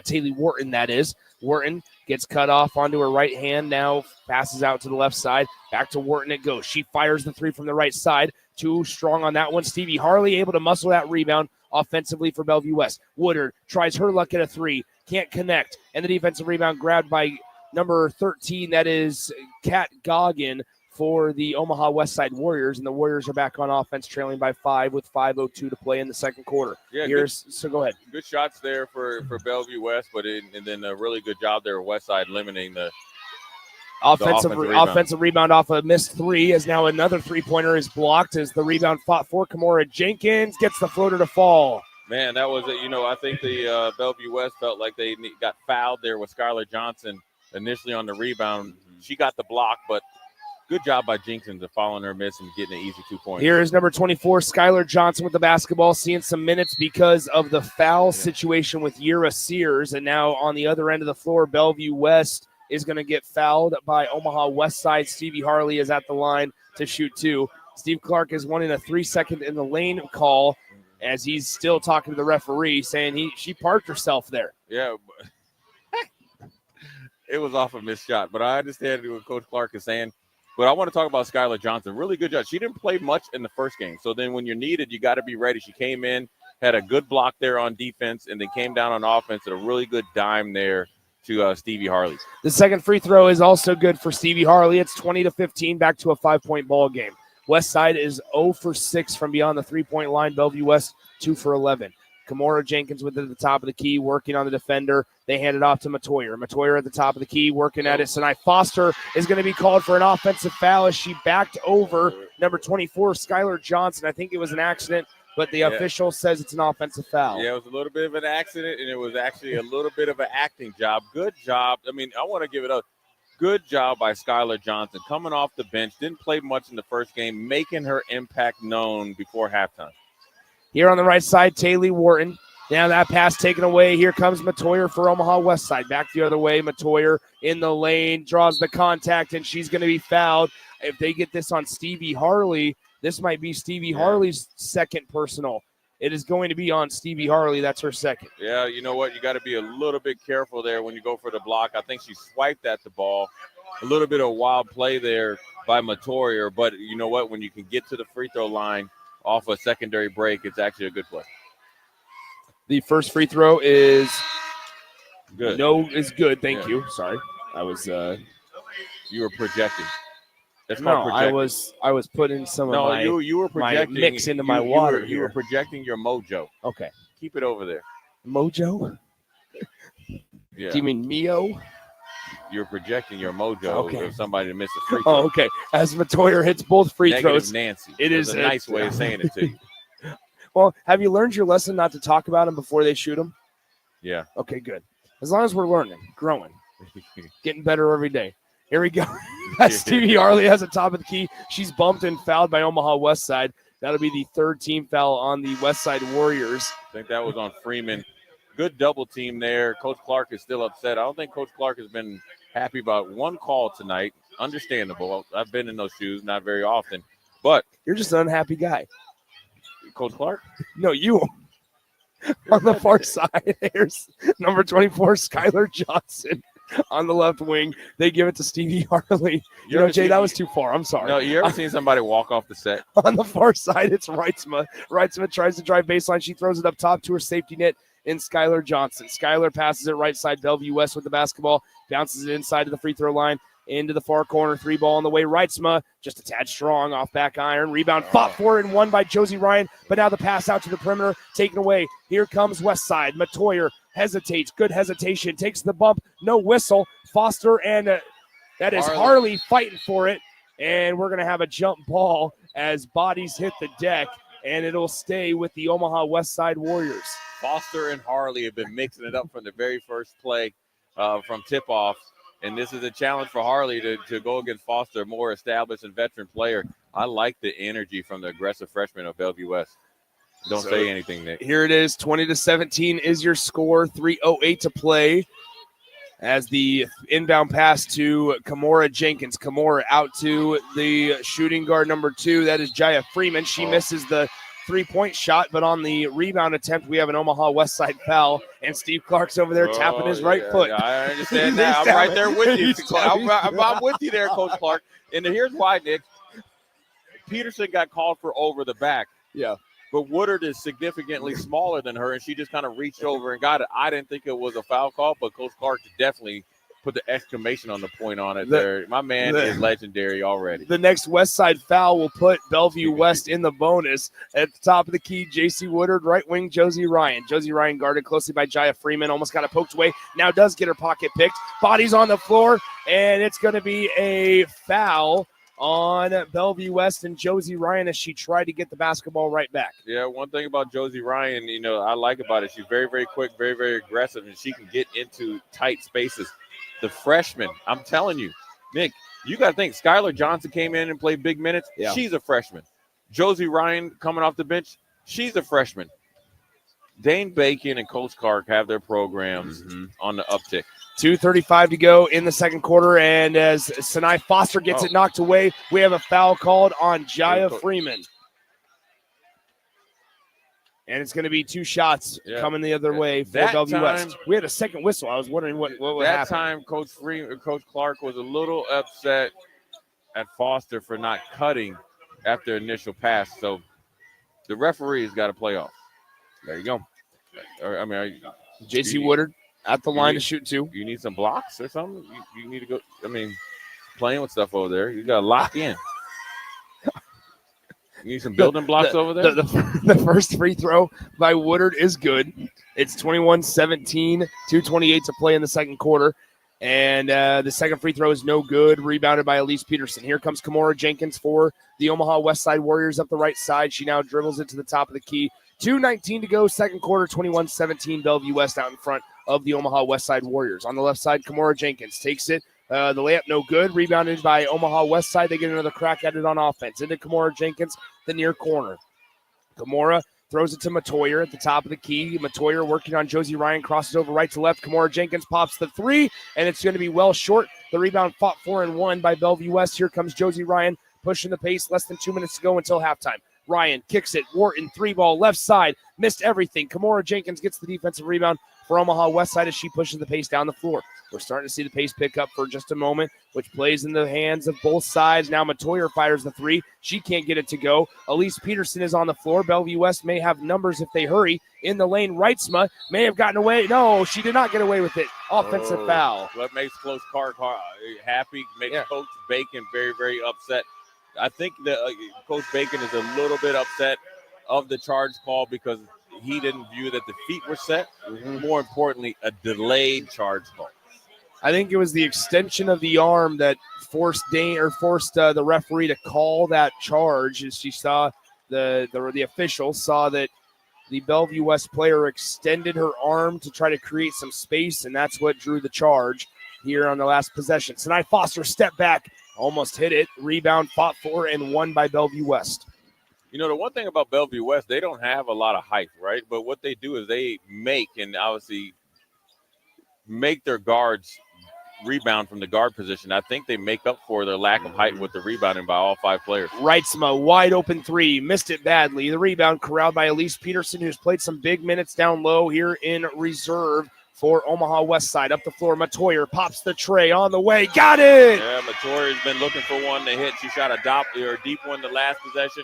Taylor Wharton, that is. Wharton gets cut off onto her right hand, now passes out to the left side. Back to Wharton it goes. She fires the 3 from the right side. Too strong on that one. Stevie Harley able to muscle that rebound offensively for Bellevue West. Woodard tries her luck at a 3. Can't connect. And the defensive rebound grabbed by number 13. That is Kat Goggin for the Omaha Westside Warriors. And the Warriors are back on offense, trailing by 5 with 5:02 to play in the second quarter. Yeah, so go ahead. Good shots there for Bellevue West, and then a really good job there at Westside limiting the offensive rebound off a missed 3, as now another 3-pointer is blocked as the rebound fought for Kimora Jenkins, gets the floater to fall. Man, that was I think the Bellevue West felt like they got fouled there with Skylar Johnson initially on the rebound. She got the block, but good job by Jenkins of following her miss and getting an easy 2 points. Here is number 24, Skylar Johnson with the basketball, seeing some minutes because of the foul situation with Yura Sears. And now on the other end of the floor, Bellevue West is going to get fouled by Omaha Westside. Stevie Harley is at the line to shoot 2. Steve Clark is wanting a 3-second in the lane call as he's still talking to the referee, saying she parked herself there. Yeah, it was off a missed shot, but I understand what Coach Clark is saying. But I want to talk about Skylar Johnson. Really good job. She didn't play much in the first game. So then when you're needed, you got to be ready. She came in, had a good block there on defense, and then came down on offense at a really good dime there to Stevie Harley. The second free throw is also good for Stevie Harley. It's 20-15, back to a 5-point ball game. Westside is 0 for 6 from beyond the 3-point line. Bellevue West 2 for 11. Kimora Jenkins with it at the top of the key, working on the defender. They hand it off to Matoyer. Matoyer at the top of the key, working at it. Sinai Foster is going to be called for an offensive foul as she backed over number 24, Skylar Johnson. I think it was an accident, but the official says it's an offensive foul. Yeah, it was a little bit of an accident, and it was actually a little bit of an acting job. Good job. I mean, I want to give it up. Good job by Skylar Johnson coming off the bench. Didn't play much in the first game, making her impact known before halftime. Here on the right side, Taylor Wharton. Now that pass taken away. Here comes Matoyer for Omaha Westside. Back the other way. Matoyer in the lane, draws the contact, and she's going to be fouled. If they get this on Stevie Harley, this might be Stevie Harley's second personal. It is going to be on Stevie Harley. That's her second. Yeah, you know what? You got to be a little bit careful there when you go for the block. I think she swiped at the ball. A little bit of wild play there by Matoyer, but you know what? When you can get to the free throw line off a secondary break, it's actually a good play. The first free throw is good. No, is good. Thank you. Sorry, I was. You were projecting. That's No, projecting. I was putting some of my you were projecting my mix into my water. You were projecting your mojo. Okay, keep it over there. Mojo. Yeah. Do you mean Mio? You're projecting your mojo Okay. if somebody missed a free throw. Oh, okay. As Matoyer hits both free Negative throws, Nancy. it is a nice way of saying it to you. Well, have you learned your lesson not to talk about them before they shoot them? Yeah. Okay, good. As long as we're learning, growing, getting better every day. Here we go. Stevie Harley has a top of the key. She's bumped and fouled by Omaha Westside. That'll be the third team foul on the Westside Warriors. I think that was on Freeman. Good double team there. Coach Clark is still upset. I don't think Coach Clark has been happy about one call tonight. Understandable. I've been in those shoes, not very often. But you're just an unhappy guy. Coach Clark? No, you. On the far side, there's number 24, Skylar Johnson. On the left wing, they give it to Stevie Harley. You know, Jay, that was too far. I'm sorry. No, you ever seen somebody walk off the set? On the far side, it's Reitzma. Reitzma tries to drive baseline. She throws it up top to her safety net in Skylar Johnson. Skylar passes it right side, Bellevue West with the basketball. Bounces it inside to the free throw line. Into the far corner, 3 ball on the way. Reitzma just a tad strong off back iron. Rebound fought for and won by Josie Ryan, but now the pass out to the perimeter, taken away. Here comes Westside. Matoyer hesitates. Good hesitation. Takes the bump. No whistle. Foster and that is Harley fighting for it. And we're going to have a jump ball as bodies hit the deck, and it'll stay with the Omaha Westside Warriors. Foster and Harley have been mixing it up from the very first play from tip-off. And this is a challenge for Harley to go against Foster, a more established and veteran player. I like the energy from the aggressive freshman of Bellevue West. Don't say anything, Nick. Here it is, 20-17 is your score, 3:08 to play. As the inbound pass to Kimora Jenkins. Kimora out to the shooting guard number 2. That is Jaya Freeman. She misses the three-point shot, but on the rebound attempt, we have an Omaha Westside foul, and Steve Clark's over there tapping his right foot. Yeah, I understand that. I'm right there with you. I'm with you there, Coach Clark. And here's why, Nick. Peterson got called for over the back. Yeah. But Woodard is significantly smaller than her, and she just kind of reached over and got it. I didn't think it was a foul call, but Coach Clark definitely put the exclamation on the point on it there. My man is legendary already. The next Westside foul will put Bellevue West in the bonus. At the top of the key, J.C. Woodard, right wing, Josie Ryan. Josie Ryan guarded closely by Jaya Freeman. Almost got it poked away. Now does get her pocket picked. Body's on the floor, and it's going to be a foul on Bellevue West and Josie Ryan as she tried to get the basketball right back. Yeah, one thing about Josie Ryan, I like about it, she's very, very quick, very, very aggressive, and she can get into tight spaces. The freshman, I'm telling you, Nick, you got to think, Skylar Johnson came in and played big minutes. Yeah. She's a freshman. Josie Ryan coming off the bench, she's a freshman. Dane Bacon and Coach Clark have their programs on the uptick. 2:35 to go in the second quarter, and as Sinai Foster gets it knocked away, we have a foul called on Jaya Freeman. And it's going to be 2 shots coming the other way for Bellevue West. We had a second whistle. I was wondering what would happen. That time, Coach Clark was a little upset at Foster for not cutting after initial pass. So the referee's got to play off. There you go. I mean, J.C. Woodard at the line to shoot 2. You need some blocks or something? You need to go. I mean, playing with stuff over there. You got to lock in. You need some building blocks over there? The first free throw by Woodard is good. It's 21-17, 2:28 to play in the second quarter. And the second free throw is no good, rebounded by Elise Peterson. Here comes Kimora Jenkins for the Omaha Westside Warriors up the right side. She now dribbles it to the top of the key. 2:19 to go, second quarter, 21-17, Bellevue West out in front of the Omaha Westside Warriors. On the left side, Kimora Jenkins takes it The layup no good. Rebounded by Omaha Westside. They get another crack at it on offense. Into Kimora Jenkins, the near corner. Kimora throws it to Matoyer at the top of the key. Matoyer working on Josie Ryan, crosses over right to left. Kimora Jenkins pops the three, and it's going to be well short. The rebound fought for and won by Bellevue West. Here comes Josie Ryan pushing the pace. Less than 2 minutes to go until halftime. Ryan kicks it. Wharton, 3-ball, left side. Missed everything. Kimora Jenkins gets the defensive rebound for Omaha Westside as she pushes the pace down the floor. We're starting to see the pace pick up for just a moment, which plays in the hands of both sides. Now Matoyer fires the three. She can't get it to go. Elise Peterson is on the floor. Bellevue West may have numbers if they hurry. In the lane, Reitzma may have gotten away. No, she did not get away with it. Offensive foul. What makes Coach Clark happy, makes Coach Bacon very, very upset. I think that Coach Bacon is a little bit upset of the charge call because he didn't view that the feet were set. More importantly, a delayed charge call. I think it was the extension of the arm that forced the referee to call that charge. As she saw the official saw that the Bellevue West player extended her arm to try to create some space, and that's what drew the charge here on the last possession. Sinai Foster step back, almost hit it. Rebound fought for and won by Bellevue West. You know, the one thing about Bellevue West, they don't have a lot of height, right? But what they do is they make their guards rebound from the guard position. I think they make up for their lack of height with the rebounding by all 5 players. Reitzma, wide open three, missed it badly. The rebound corralled by Elise Peterson, who's played some big minutes down low here in reserve for Omaha Westside. Up the floor, Matoyer pops the tray on the way. Got it! Yeah, Matoyer's been looking for one to hit. She shot a deep one the last possession.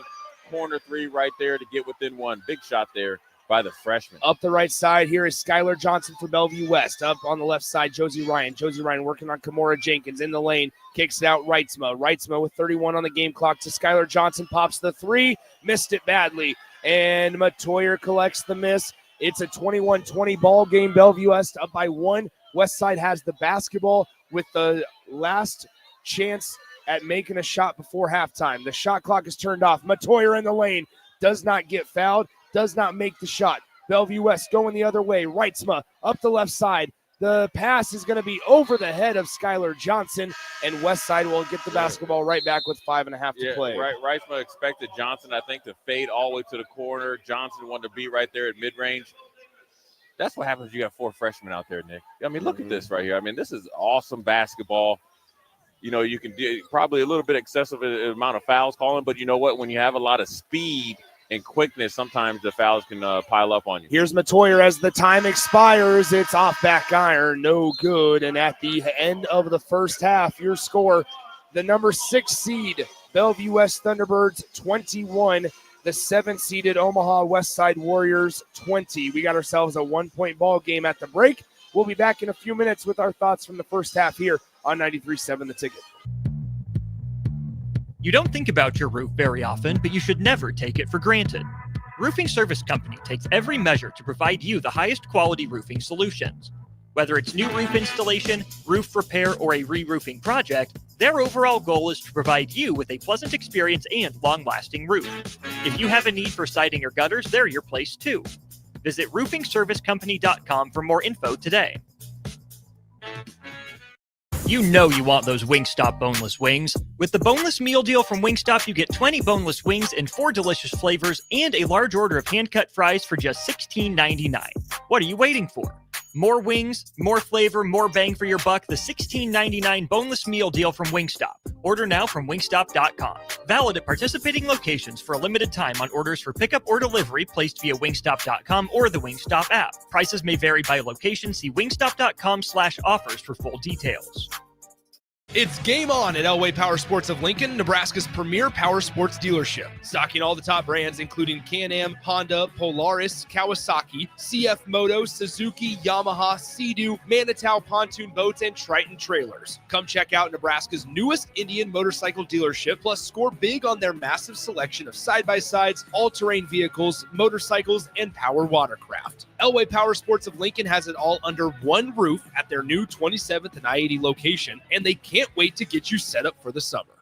Corner three right there to get within one. Big shot there by the freshman. Up the right side, here is Skylar Johnson for Bellevue West. Up on the left side, Josie Ryan. Josie Ryan working on Kimora Jenkins in the lane. Kicks it out, Reitzma. Reitzma with 31 on the game clock to Skylar Johnson. Pops the three. Missed it badly. And Matoyer collects the miss. It's a 21-20 ball game. Bellevue West up by 1. Westside has the basketball with the last chance at making a shot before halftime. The shot clock is turned off. Matoyer in the lane. Does not get fouled. Does not make the shot. Bellevue West going the other way. Reitzma up the left side. The pass is going to be over the head of Skylar Johnson, and Westside will get the basketball right back with 5.5 to play. Right. Reitzma expected Johnson, I think, to fade all the way to the corner. Johnson wanted to be right there at mid-range. That's what happens when you have 4 freshmen out there, Nick. I mean, look at this right here. I mean, this is awesome basketball. You know, you can do probably a little bit excessive amount of fouls calling, but you know what? When you have a lot of speed and quickness, sometimes the fouls can pile up on you. Here's Matoyer as the time expires. It's off back iron, no good. And at the end of the first half, your score, the number 6 seed, Bellevue West Thunderbirds 21, the 7th-seeded Omaha Westside Warriors 20. We got ourselves a 1-point ball game at the break. We'll be back in a few minutes with our thoughts from the first half here on 93.7 The Ticket. You don't think about your roof very often, but you should never take it for granted. Roofing Service Company takes every measure to provide you the highest quality roofing solutions. Whether it's new roof installation, roof repair, or a re-roofing project, their overall goal is to provide you with a pleasant experience and long-lasting roof. If you have a need for siding or gutters, they're your place too. Visit roofingservicecompany.com for more info today. You know you want those Wingstop boneless wings. With the boneless meal deal from Wingstop, you get 20 boneless wings in 4 delicious flavors and a large order of hand-cut fries for just $16.99. What are you waiting for? More wings, more flavor, more bang for your buck. The $16.99 boneless meal deal from Wingstop. Order now from wingstop.com. Valid at participating locations for a limited time on orders for pickup or delivery placed via wingstop.com or the Wingstop app. Prices may vary by location. See wingstop.com/offers for full details. It's game on at Elway Power Sports of Lincoln, Nebraska's premier power sports dealership. Stocking all the top brands, including Can-Am, Honda, Polaris, Kawasaki, CF Moto, Suzuki, Yamaha, Sea-Doo, Manitow pontoon boats, and Triton trailers. Come check out Nebraska's newest Indian motorcycle dealership, plus score big on their massive selection of side-by-sides, all-terrain vehicles, motorcycles, and power watercraft. Elway Power Sports of Lincoln has it all under one roof at their new 27th and I-80 location, and they can't wait to get you set up for the summer.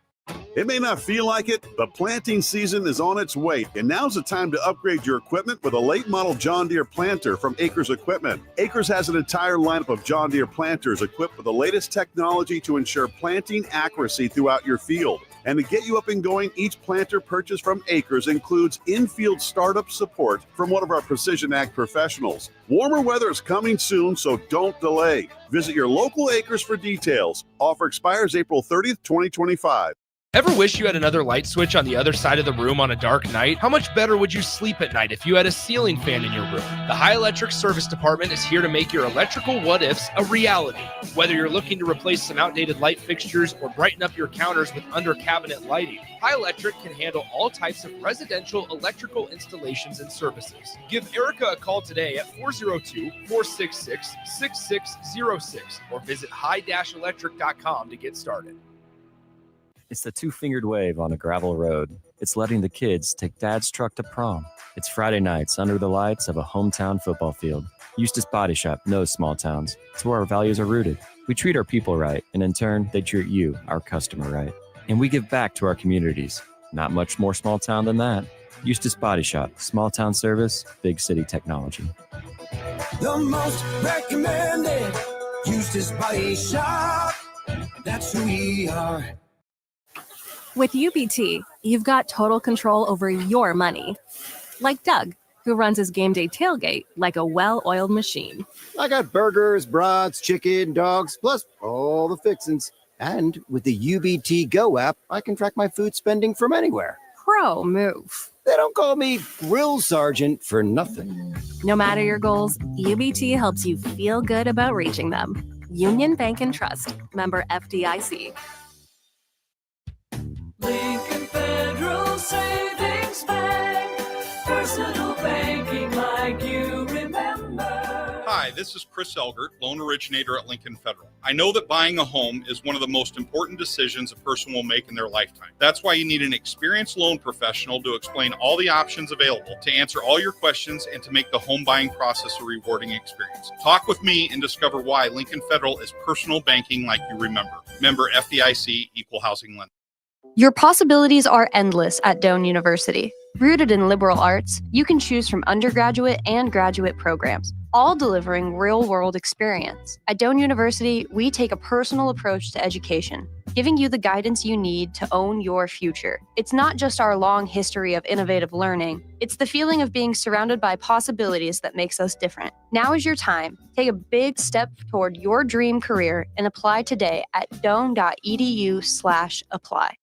It may not feel like it, but planting season is on its way, and now's the time to upgrade your equipment with a late model John Deere planter from Acres Equipment. Acres has an entire lineup of John Deere planters equipped with the latest technology to ensure planting accuracy throughout your field. And to get you up and going, each planter purchased from Acres includes in-field startup support from one of our Precision Ag professionals. Warmer weather is coming soon, so don't delay. Visit your local Acres for details. Offer expires April 30th, 2025. Ever wish you had another light switch on the other side of the room on a dark night? How much better would you sleep at night if you had a ceiling fan in your room? The High Electric Service Department is here to make your electrical what-ifs a reality. Whether you're looking to replace some outdated light fixtures or brighten up your counters with under-cabinet lighting, High Electric can handle all types of residential electrical installations and services. Give Erica a call today at 402-466-6606 or visit high-electric.com to get started. It's the two-fingered wave on a gravel road. It's letting the kids take Dad's truck to prom. It's Friday nights under the lights of a hometown football field. Eustace Body Shop knows small towns. It's where our values are rooted. We treat our people right, and in turn, they treat you, our customer, right. And we give back to our communities. Not much more small town than that. Eustace Body Shop, small town service, big city technology. The most recommended Eustace Body Shop. That's who we are. With UBT, you've got total control over your money. Like Doug, who runs his game day tailgate like a well-oiled machine. I got burgers, brats, chicken, dogs, plus all the fixins. And with the UBT Go app, I can track my food spending from anywhere. Pro move. They don't call me Grill Sergeant for nothing. No matter your goals, UBT helps you feel good about reaching them. Union Bank and Trust. Member FDIC. Lincoln Federal Savings Bank, personal banking like you remember. Hi, this is Chris Elgert, loan originator at Lincoln Federal. I know that buying a home is one of the most important decisions a person will make in their lifetime. That's why you need an experienced loan professional to explain all the options available, to answer all your questions, and to make the home buying process a rewarding experience. Talk with me and discover why Lincoln Federal is personal banking like you remember. Member FDIC, Equal Housing Lender. Your possibilities are endless at Doane University. Rooted in liberal arts, you can choose from undergraduate and graduate programs, all delivering real-world experience. At Doane University, we take a personal approach to education, giving you the guidance you need to own your future. It's not just our long history of innovative learning, it's the feeling of being surrounded by possibilities that makes us different. Now is your time. Take a big step toward your dream career and apply today at doane.edu/apply.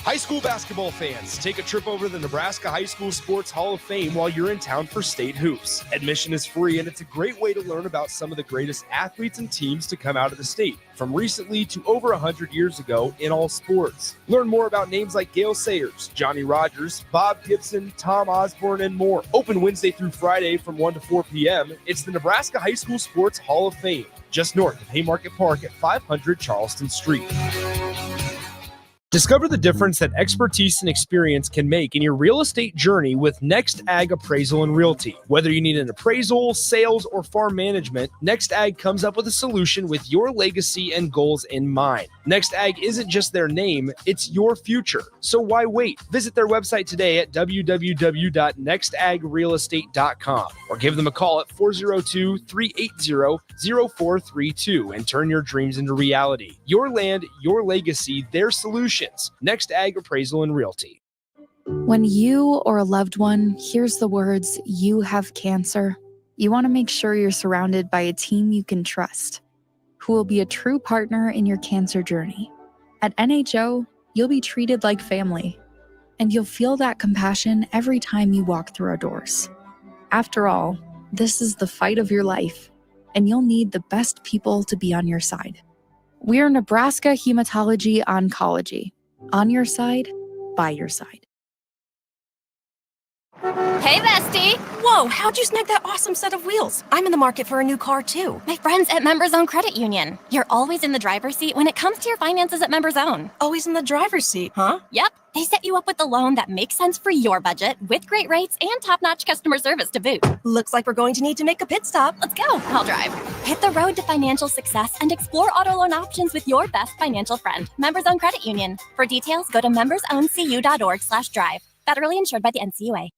High school basketball fans, take a trip over to the Nebraska High School Sports Hall of Fame while you're in town for state hoops. Admission is free, and it's a great way to learn about some of the greatest athletes and teams to come out of the state, from recently to over 100 years ago in all sports. Learn more about names like Gale Sayers, Johnny Rogers, Bob Gibson, Tom Osborne, and more. Open Wednesday through Friday from 1 to 4 p.m. It's the Nebraska High School Sports Hall of Fame, just north of Haymarket Park at 500 Charleston Street. Discover the difference that expertise and experience can make in your real estate journey with Next Ag Appraisal and Realty. Whether you need an appraisal, sales, or farm management, Next Ag comes up with a solution with your legacy and goals in mind. Next Ag isn't just their name, it's your future. So why wait? Visit their website today at www.nextagrealestate.com or give them a call at 402-380-0432 and turn your dreams into reality. Your land, your legacy, their solution. Next Ag Appraisal and Realty. When you or a loved one hears the words, "you have cancer," you want to make sure you're surrounded by a team you can trust, who will be a true partner in your cancer journey. At NHO, you'll be treated like family, and you'll feel that compassion every time you walk through our doors. After all, this is the fight of your life, and you'll need the best people to be on your side. We're Nebraska Hematology Oncology. On your side, by your side. Hey, bestie. Whoa, how'd you snag that awesome set of wheels? I'm in the market for a new car, too. My friends at Members Own Credit Union. You're always in the driver's seat when it comes to your finances at Members Own. Always in the driver's seat, huh? Yep. They set you up with a loan that makes sense for your budget with great rates and top-notch customer service to boot. Looks like we're going to need to make a pit stop. Let's go. I'll drive. Hit the road to financial success and explore auto loan options with your best financial friend, Members Own Credit Union. For details, go to membersowncu.org/drive. Federally insured by the NCUA.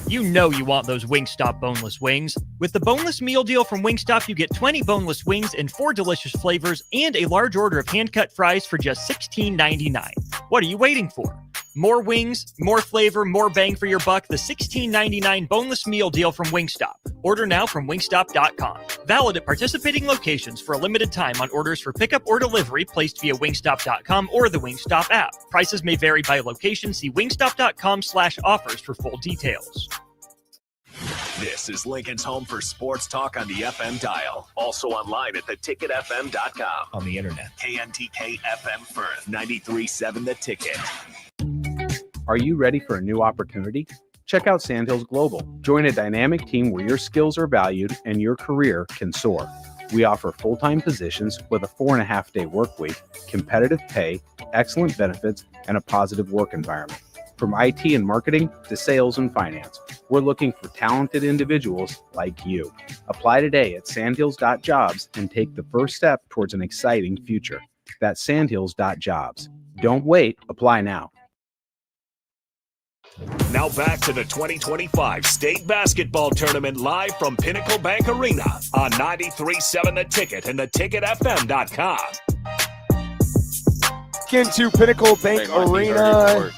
You know you want those Wingstop boneless wings. With the boneless meal deal from Wingstop, you get 20 boneless wings in 4 delicious flavors and a large order of hand-cut fries for just $16.99. What are you waiting for? More wings, more flavor, more bang for your buck. The $16.99 boneless meal deal from Wingstop. Order now from wingstop.com. Valid at participating locations for a limited time on orders for pickup or delivery placed via wingstop.com or the Wingstop app. Prices may vary by location. See wingstop.com/offers for full details. This is Lincoln's home for sports talk on the FM dial. Also online at theticketfm.com. On the internet. KNTK FM Firth, 93.7 The Ticket. Are you ready for a new opportunity? Check out Sandhills Global. Join a dynamic team where your skills are valued and your career can soar. We offer full-time positions with a 4.5-day work week, competitive pay, excellent benefits, and a positive work environment. From IT and marketing to sales and finance, we're looking for talented individuals like you. Apply today at sandhills.jobs and take the first step towards an exciting future. That's sandhills.jobs. Don't wait. Apply now. Now back to the 2025 State Basketball Tournament live from Pinnacle Bank Arena on 93.7 The Ticket and theticketfm.com. Into Pinnacle Bank Arena.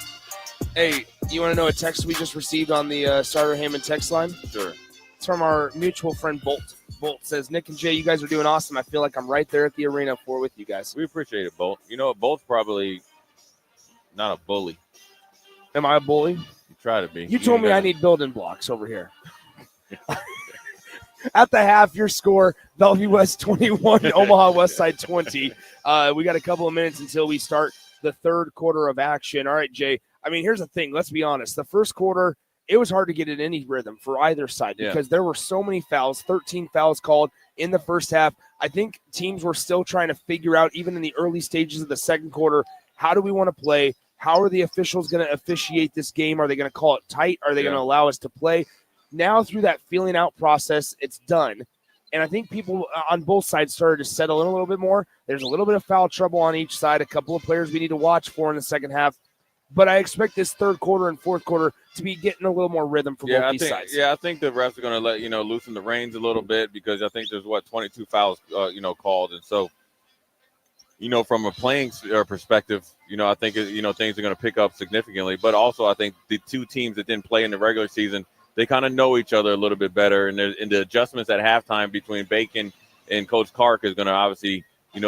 Hey, you want to know a text we just received on the Starter Hammond text line? Sure. It's from our mutual friend Bolt. Bolt says, Nick and Jay, you guys are doing awesome. I feel like I'm right there at the arena with you guys. We appreciate it, Bolt. You know, Bolt's probably not a bully. Am I a bully? You try to be. You told me I need building blocks over here. At the half, your score, Bellevue West 21, Omaha Westside 20. We got a couple of minutes until we start the third quarter of action. All right, Jay. I mean, here's the thing. Let's be honest. The first quarter, it was hard to get in any rhythm for either side because there were so many fouls, 13 fouls called in the first half. I think teams were still trying to figure out, even in the early stages of the second quarter, how do we want to play? How are the officials going to officiate this game? Are they going to call it tight? Are they going to allow us to play? Now, through that feeling out process, it's done. And I think people on both sides started to settle in a little bit more. There's a little bit of foul trouble on each side, a couple of players we need to watch for in the second half. But I expect this third quarter and fourth quarter to be getting a little more rhythm for both these sides. Yeah, I think the refs are going to let, loosen the reins a little bit because I think there's, 22 fouls, called. And so, from a playing perspective, I think, things are going to pick up significantly. But also I think the two teams that didn't play in the regular season, they kind of know each other a little bit better. And the adjustments at halftime between Bacon and Coach Clark is going to obviously,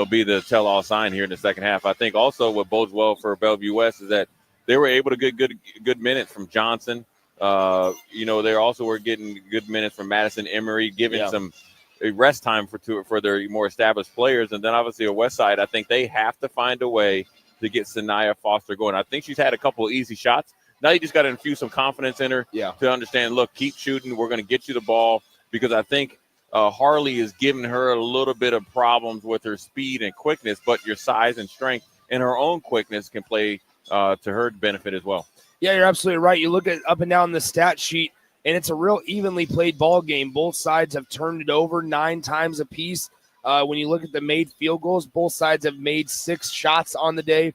be the tell-all sign here in the second half. I think also what bodes well for Bellevue West is that they were able to get good minutes from Johnson. They also were getting good minutes from Madison Emery, giving some rest time for their more established players. And then obviously at Westside, I think they have to find a way to get Sanaya Foster going. I think she's had a couple of easy shots. Now you just got to infuse some confidence in her to understand, look, keep shooting. We're going to get you the ball because I think Harley is giving her a little bit of problems with her speed and quickness, but your size and strength and her own quickness can play to her benefit as well. Yeah, you're absolutely right. You look at up and down the stat sheet, and it's a real evenly played ball game. Both sides have turned it over 9 times apiece. When you look at the made field goals, both sides have made 6 shots on the day.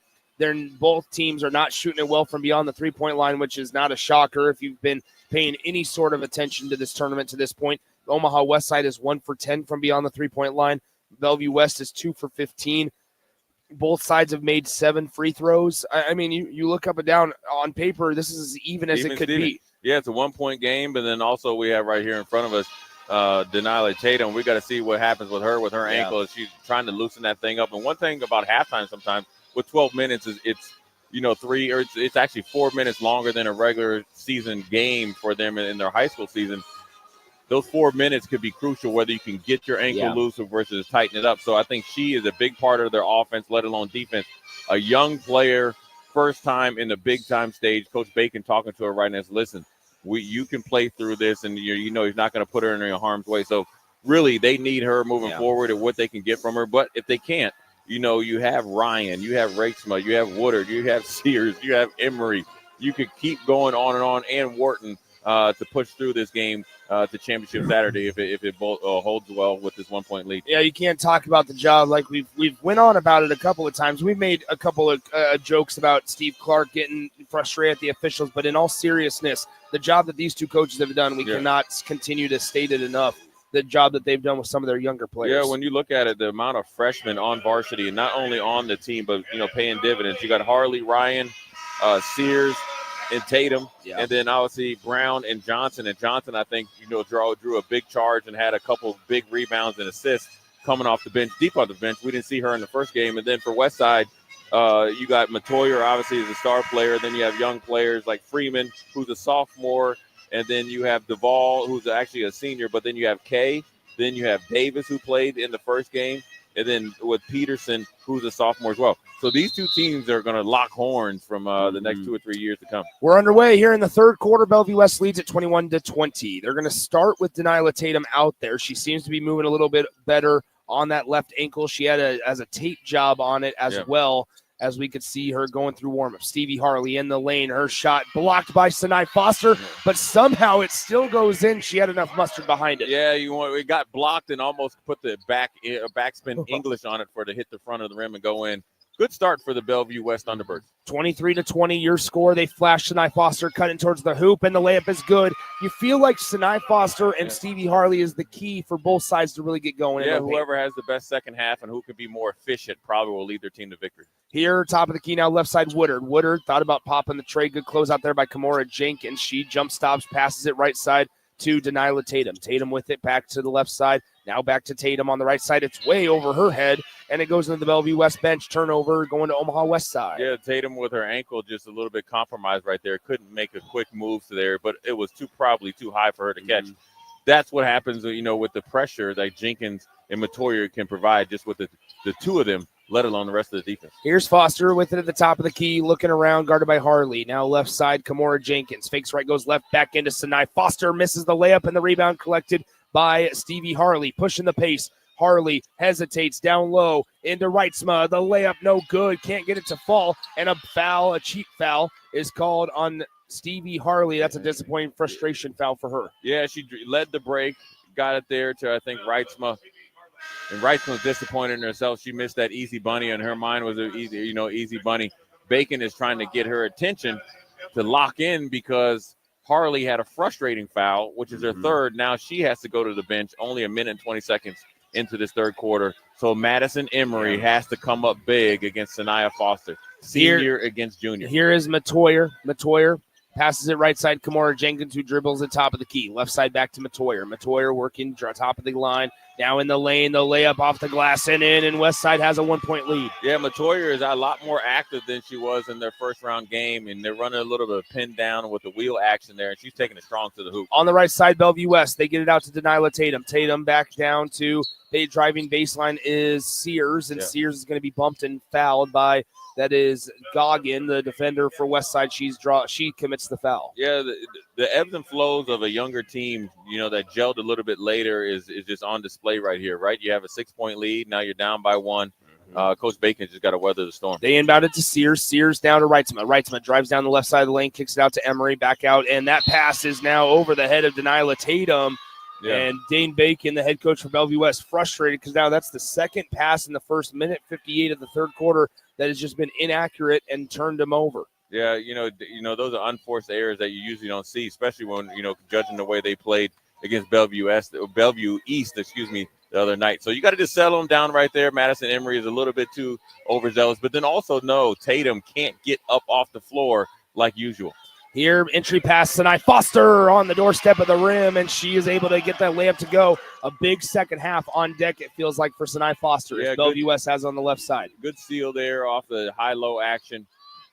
Both teams are not shooting it well from beyond the three-point line, which is not a shocker if you've been paying any sort of attention to this tournament to this point. Omaha Westside is 1 for 10 from beyond the three-point line. Bellevue West is 2 for 15. Both sides have made 7 free throws. I mean, you look up and down on paper, this is as even as it could be. Yeah, it's a 1-point game, but then also we have right here in front of us Denila Tatum. We got to see what happens with her ankle as she's trying to loosen that thing up. And one thing about halftime sometimes with 12 minutes is it's actually 4 minutes longer than a regular season game for them in their high school season. Those 4 minutes could be crucial, whether you can get your ankle loose versus tighten it up. So I think she is a big part of their offense, let alone defense. A young player first time in the big time stage, Coach Bacon talking to her right now. Listen, you can play through this, and you know he's not going to put her in harm's way. So really, they need her moving forward and what they can get from her. But if they can't, you know, you have Ryan, you have Reitzma, you have Woodard, you have Sears, you have Emery. You could keep going on, and Wharton to push through this game to championship Saturday if it holds well with this 1-point lead. Yeah, you can't talk about the job like we've went on about it a couple of times. We've made a couple of jokes about Steve Clark getting frustrated at the officials, but in all seriousness, the job that these two coaches have done, we cannot continue to state it enough. The job that they've done with some of their younger players. Yeah, when you look at it, the amount of freshmen on varsity, and not only on the team, but paying dividends. You got Harley, Ryan, Sears, and Tatum, and then obviously Brown and Johnson. And Johnson, I think, drew a big charge and had a couple big rebounds and assists coming off the bench, deep off the bench. We didn't see her in the first game. And then for Westside, you got Matoyer, obviously, as a star player. Then you have young players like Freeman, who's a sophomore. And then you have Duvall, who's actually a senior. But then you have Kay. Then you have Davis, who played in the first game. And then with Peterson, who's a sophomore as well. So these two teams are going to lock horns from the next 2 or 3 years to come. We're underway here in the third quarter. Bellevue West leads at 21-20. They're going to start with Denilah Tatum out there. She seems to be moving a little bit better on that left ankle. She had a tape job on it as well, as we could see her going through warm-up. Stevie Harley in the lane. Her shot blocked by Sinai Foster, but somehow it still goes in. She had enough mustard behind it. Yeah, it got blocked and almost put the backspin English on it for it to hit the front of the rim and go in. Good start for the Bellevue West Thunderbirds. 23-20, your score. They flash Sinai Foster cutting towards the hoop, and the layup is good. You feel like Sinai Foster and Stevie Harley is the key for both sides to really get going. Yeah, whoever has the best second half and who can be more efficient probably will lead their team to victory. Here, top of the key now, left side, Woodard. Woodard thought about popping the tray. Good close out there by Kimora Jenkins. She jump stops, passes it right side to Denilah Tatum. Tatum with it back to the left side. Now back to Tatum on the right side. It's way over her head, and it goes into the Bellevue West bench. Turnover going to Omaha Westside. Yeah, Tatum with her ankle just a little bit compromised right there. Couldn't make a quick move to there, but it was probably too high for her to catch. That's what happens, with the pressure that Jenkins and Matoyer can provide just with the two of them, let alone the rest of the defense. Here's Foster with it at the top of the key, looking around, guarded by Harley. Now left side, Kimora Jenkins. Fakes right, goes left, back into Sinai. Foster misses the layup, and the rebound collected by Stevie Harley, pushing the pace. Harley hesitates down low into Reitzma. The layup no good. Can't get it to fall. And a cheap foul is called on Stevie Harley. That's a disappointing frustration foul for her. Yeah, she led the break, got it there to, I think, Reitzma. And Reitzma was disappointed in herself. She missed that easy bunny, and her mind was an easy bunny. Bacon is trying to get her attention to lock in because Harley had a frustrating foul, which is her third. Now she has to go to the bench only a minute and 20 seconds into this third quarter. So Madison Emery has to come up big against Sanaya Foster, senior against junior. Here is Matoyer. Matoyer passes it right side. Kimora Jenkins, who dribbles at top of the key. Left side back to Matoyer. Matoyer working top of the line. Now in the lane, the layup off the glass and in, and Westside has a 1-point lead. Yeah, Matoyer is a lot more active than she was in their first round game, and they're running a little bit of pin down with the wheel action there, and she's taking it strong to the hoop. On the right side, Bellevue West, they get it out to Denilah Tatum. Tatum back down to the driving baseline is Sears, and Sears is going to be bumped and fouled by, that is Goggin, the defender for Westside. She commits the foul. Yeah, the ebbs and flows of a younger team, that gelled a little bit later is just on display right here, right? You have a 6-point lead. Now you're down by one. Coach Bacon just got to weather the storm. They inbound it to Sears. Sears down to Reitzma. Reitzma drives down the left side of the lane, kicks it out to Emery, back out, and that pass is now over the head of Denilah Tatum. Yeah. And Dane Bacon, the head coach for Bellevue West, frustrated because now that's the second pass in the first minute 58 of the third quarter that has just been inaccurate and turned him over. Yeah, those are unforced errors that you usually don't see, especially when, judging the way they played against Bellevue East, the other night. So you got to just settle them down right there. Madison Emery is a little bit too overzealous, but then also Tatum can't get up off the floor like usual. Here, entry pass, Sinai Foster on the doorstep of the rim, and she is able to get that layup to go. A big second half on deck, it feels like, for Sinai Foster, as Bellevue West has on the left side. Good steal there off the high-low action.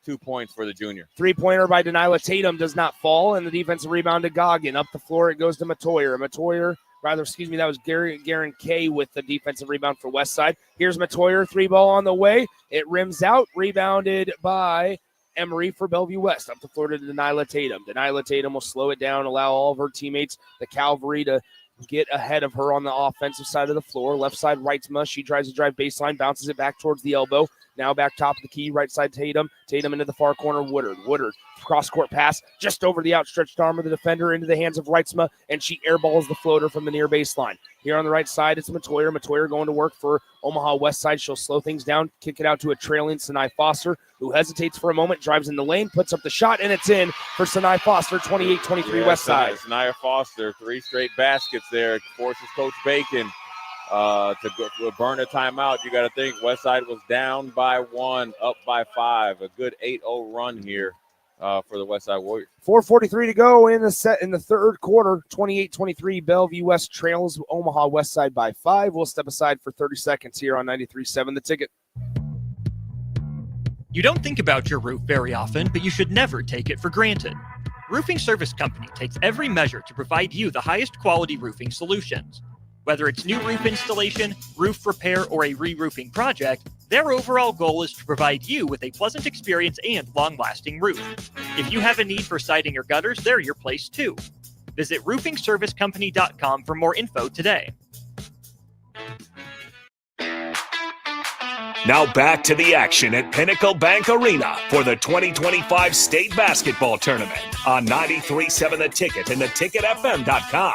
2 points for the junior. 3-pointer by Denilah Tatum does not fall, and the defensive rebound to Goggin. Up the floor, it goes to Matoyer. That was Garen Kay with the defensive rebound for Westside. Here's Matoyer, 3 ball on the way. It rims out, rebounded by Emery for Bellevue West. Up the floor to Denilah Tatum. Denilah Tatum will slow it down, allow all of her teammates, the Cavalry, to get ahead of her on the offensive side of the floor. Left side, Reitzma. She tries to drive baseline, bounces it back towards the elbow. Now back top of the key, right side Tatum. Tatum into the far corner, Woodard. Woodard, cross-court pass, just over the outstretched arm of the defender into the hands of Reitzma, and she airballs the floater from the near baseline. Here on the right side, it's Matoyer. Matoyer going to work for Omaha Westside. She'll slow things down, kick it out to a trailing Sinai Foster, who hesitates for a moment, drives in the lane, puts up the shot, and it's in for Sinai Foster, 28-23 Westside. Sinai Foster, 3 straight baskets there, forces Coach Bacon to burn a timeout. You got to think Westside was down by 1, up by 5. A good 8-0 run here for the Westside Warriors. 4:43 to go in the third quarter. 28-23, Bellevue West trails Omaha Westside by 5. We'll step aside for 30 seconds here on 93.7 The Ticket. You don't think about your roof very often, but you should never take it for granted. Roofing Service Company takes every measure to provide you the highest quality roofing solutions. Whether it's new roof installation, roof repair, or a re-roofing project, their overall goal is to provide you with a pleasant experience and long-lasting roof. If you have a need for siding or gutters, they're your place too. Visit roofingservicecompany.com for more info today. Now back to the action at Pinnacle Bank Arena for the 2025 State Basketball Tournament on 93.7 The Ticket and theticketfm.com.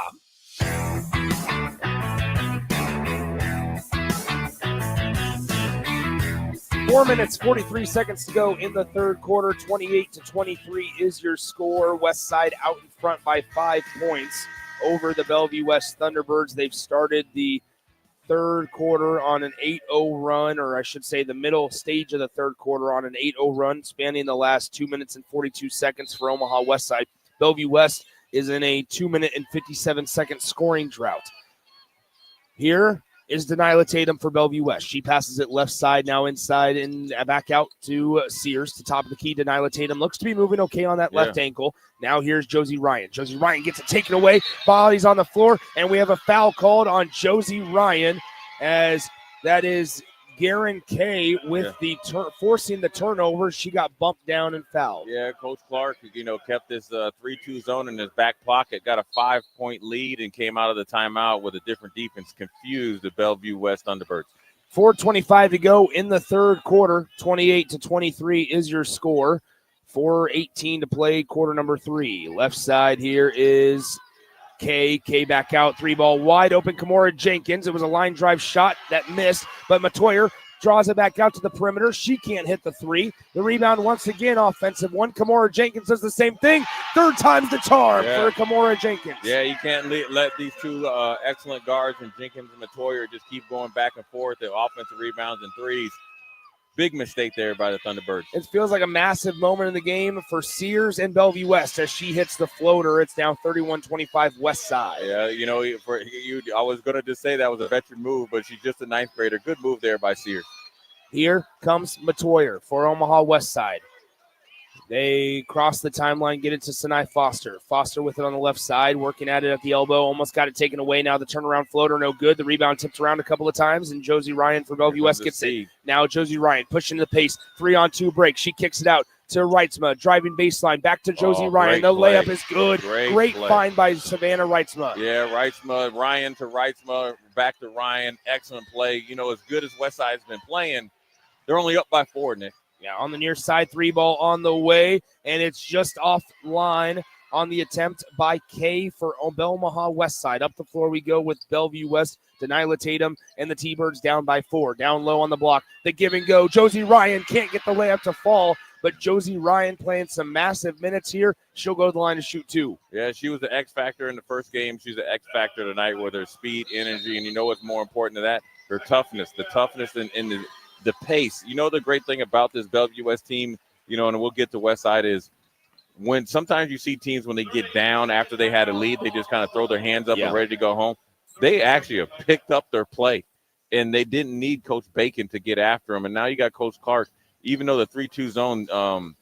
4 minutes, 43 seconds to go in the third quarter. 28-23 is your score. Westside out in front by 5 points over the Bellevue West Thunderbirds. They've started the third quarter on an 8-0 run, or I should say the middle stage of the third quarter on an 8-0 run, spanning the last 2 minutes and 42 seconds for Omaha Westside. Bellevue West is in a 2 minute and 57 second scoring drought. Here is Denilah Tatum for Bellevue West. She passes it left side, now inside and back out to Sears to top of the key. Denilah Tatum looks to be moving okay on that left ankle. Now here's Josie Ryan. Josie Ryan gets it taken away. Body's on the floor, and we have a foul called on Josie Ryan, as that is Garen Kay with the forcing the turnover. She got bumped down and fouled. Yeah, Coach Clark, kept this 3-2 zone in his back pocket, got a 5-point lead, and came out of the timeout with a different defense, confused the Bellevue West Thunderbirds. 4:25 to go in the third quarter. 28-23 is your score. 4:18 to play, quarter number 3. Left side here is K back out, 3-ball wide open. Kimora Jenkins. It was a line drive shot that missed, but Matoyer draws it back out to the perimeter. She can't hit the 3. The rebound once again, offensive one. Kimora Jenkins does the same thing. Third time's the charm for Kimora Jenkins. Yeah, you can't let these two excellent guards and Jenkins and Matoyer just keep going back and forth. The offensive rebounds and threes. Big mistake there by the Thunderbirds. It feels like a massive moment in the game for Sears and Bellevue West as she hits the floater. It's now 31-25 West Side. Yeah, I was going to just say that was a veteran move, but she's just a 9th grader. Good move there by Sears. Here comes Matoyer for Omaha Westside. They cross the timeline, get it to Sinai Foster. Foster with it on the left side, working at it at the elbow. Almost got it taken away. Now the turnaround floater, no good. The rebound tipped around a couple of times, and Josie Ryan for Bellevue West gets it. Now Josie Ryan pushing the pace. 3-on-2 break. She kicks it out to Reitzma. Driving baseline. Back to Josie Ryan. The layup is good. Great find by Savannah Reitzma. Yeah, Reitzma. Ryan to Reitzma. Back to Ryan. Excellent play. As good as Westside's been playing, they're only up by 4, Nick. Yeah, on the near side, 3-ball on the way, and it's just offline on the attempt by Kay for Omaha Westside. Up the floor we go with Bellevue West, Denilah Tatum, and the T-Birds down by 4. Down low on the block, the give and go. Josie Ryan can't get the layup to fall, but Josie Ryan playing some massive minutes here. She'll go to the line to shoot 2. Yeah, she was the X factor in the first game. She's the X factor tonight with her speed, energy, and what's more important than that? Her toughness. The toughness and the pace. The great thing about this Bellevue West team, and we'll get to Westside, is when sometimes you see teams when they get down after they had a lead, they just kind of throw their hands up and ready to go home. They actually have picked up their play, and they didn't need Coach Bacon to get after them. And now you got Coach Clark, even though the 3-2 zone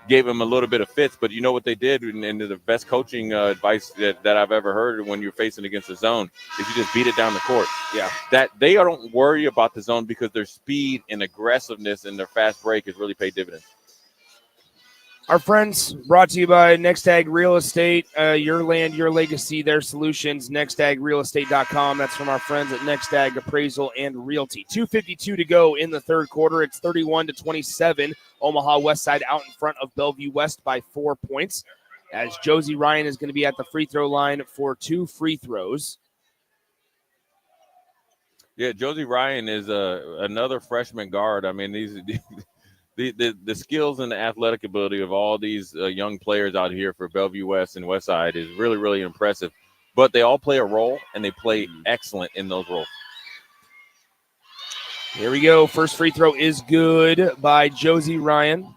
gave him a little bit of fits, but you know what they did, and the best coaching advice that I've ever heard when you're facing against the zone is you just beat it down the court. Yeah, that they don't worry about the zone because their speed and aggressiveness and their fast break has really paid dividends. Our friends, brought to you by NextAg Real Estate. Your land, your legacy, their solutions. NextAgRealEstate.com. That's from our friends at NextAg Appraisal and Realty. 2:52 to go in the third quarter. It's 31-27. Omaha Westside out in front of Bellevue West by 4 points. As Josie Ryan is going to be at the free throw line for 2 free throws. Yeah, Josie Ryan is another freshman guard. I mean, these the skills and the athletic ability of all these young players out here for Bellevue West and Westside is really, really impressive. But they all play a role, and they play excellent in those roles. Here we go. First free throw is good by Josie Ryan.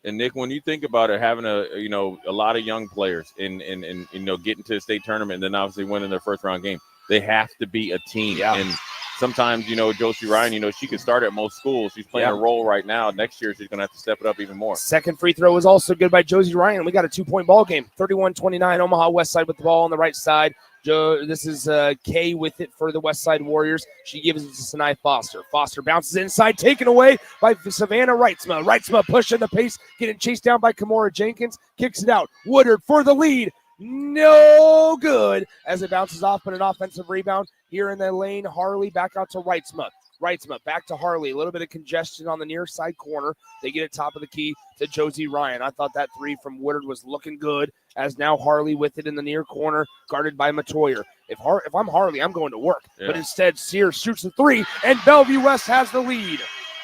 And Nick, when you think about it, having a lot of young players in getting to the state tournament and then obviously winning their first round game, they have to be a team. Yeah. And sometimes, Josie Ryan, she can start at most schools. She's playing a role right now. Next year, she's going to have to step it up even more. Second free throw was also good by Josie Ryan. We got a 2-point ball game. 31-29, Omaha Westside with the ball on the right side. This is Kay with it for the Westside Warriors. She gives it to Sinai Foster. Foster bounces inside, taken away by Savannah Reitzma. Reitzma pushing the pace, getting chased down by Kimora Jenkins. Kicks it out. Woodard for the lead. No good as it bounces off, but an offensive rebound here in the lane. Harley back out to Reitzma. Reitzma back to Harley. A little bit of congestion on the near side corner. They get it top of the key to Josie Ryan. I thought that three from Woodard was looking good, as now Harley with it in the near corner, guarded by Matoyer. If I'm Harley, I'm going to work. Yeah. But instead, Sears shoots the three, and Bellevue West has the lead.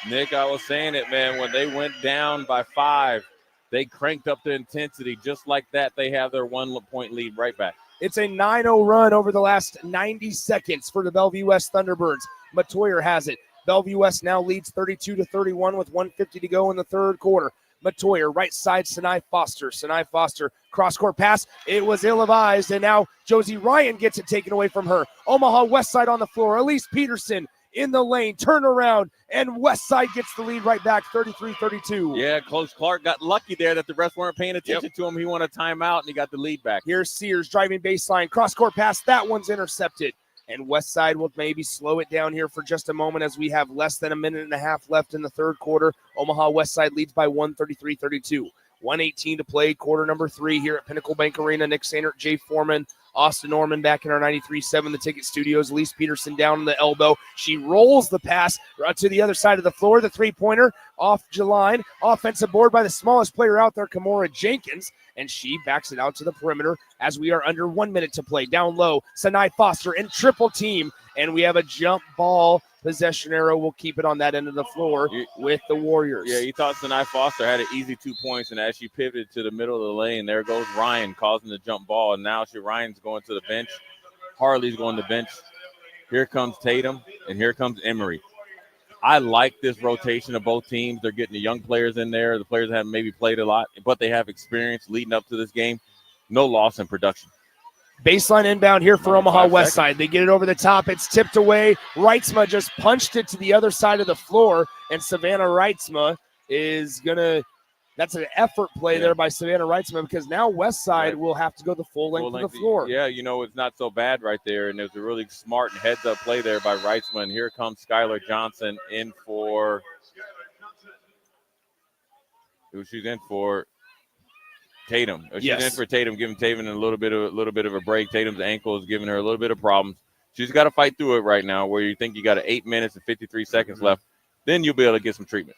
Nick, I was saying it, man. When they went down by 5, they cranked up the intensity. Just like that, they have their 1-point lead right back. It's a 9-0 run over the last 90 seconds for the Bellevue West Thunderbirds. Matoyer has it. Bellevue West now leads 32-31 with 1:50 to go in the third quarter. Matoyer, right side, Sinai Foster. Sinai Foster, cross-court pass. It was ill-advised, and now Josie Ryan gets it taken away from her. Omaha Westside on the floor. Elise Peterson in the lane, turn around, and Westside gets the lead right back, 33-32. Yeah, Coach Clark got lucky there that the refs weren't paying attention to him. He won a timeout, and he got the lead back. Here's Sears driving baseline, cross-court pass. That one's intercepted. And Westside will maybe slow it down here for just a moment as we have less than a minute and a half left in the third quarter. Omaha Westside leads by 133-32. 1:18 to play, quarter number 3 here at Pinnacle Bank Arena. Nick Sainert, Jay Foreman, Austin Norman back in our 93.7 The Ticket Studios. Elise Peterson down on the elbow. She rolls the pass right to the other side of the floor. The three-pointer off Jaline. Offensive board by the smallest player out there, Kimora Jenkins. And she backs it out to the perimeter as we are under 1 minute to play. Down low, Sinai Foster in triple team. And we have a jump ball. Possession arrow will keep it on that end of the floor with the Warriors. Yeah, you thought Sinai Foster had an easy 2 points, and as she pivoted to the middle of the lane, there goes Ryan causing the jump ball. And now Ryan's going to the bench. Harley's going to the bench. Here comes Tatum, and here comes Emery. I like this rotation of both teams. They're getting the young players in there, the players that haven't maybe played a lot, but they have experience leading up to this game. No loss in production. Baseline inbound here for Omaha Westside. They get it over the top. It's tipped away. Reitzma just punched it to the other side of the floor, and Savannah Reitzma is going to – that's an effort play there by Savannah Reitzma, because now Westside will have to go the full length of the floor. Yeah, it's not so bad right there, and there's a really smart and heads-up play there by Reitzma. And here comes Skylar Johnson in for – who she's in for – Tatum. She's in for Tatum, giving Tatum a little bit of a break. Tatum's ankle is giving her a little bit of problems. She's got to fight through it right now, where you think you got 8 minutes and 53 seconds left. Then you'll be able to get some treatment.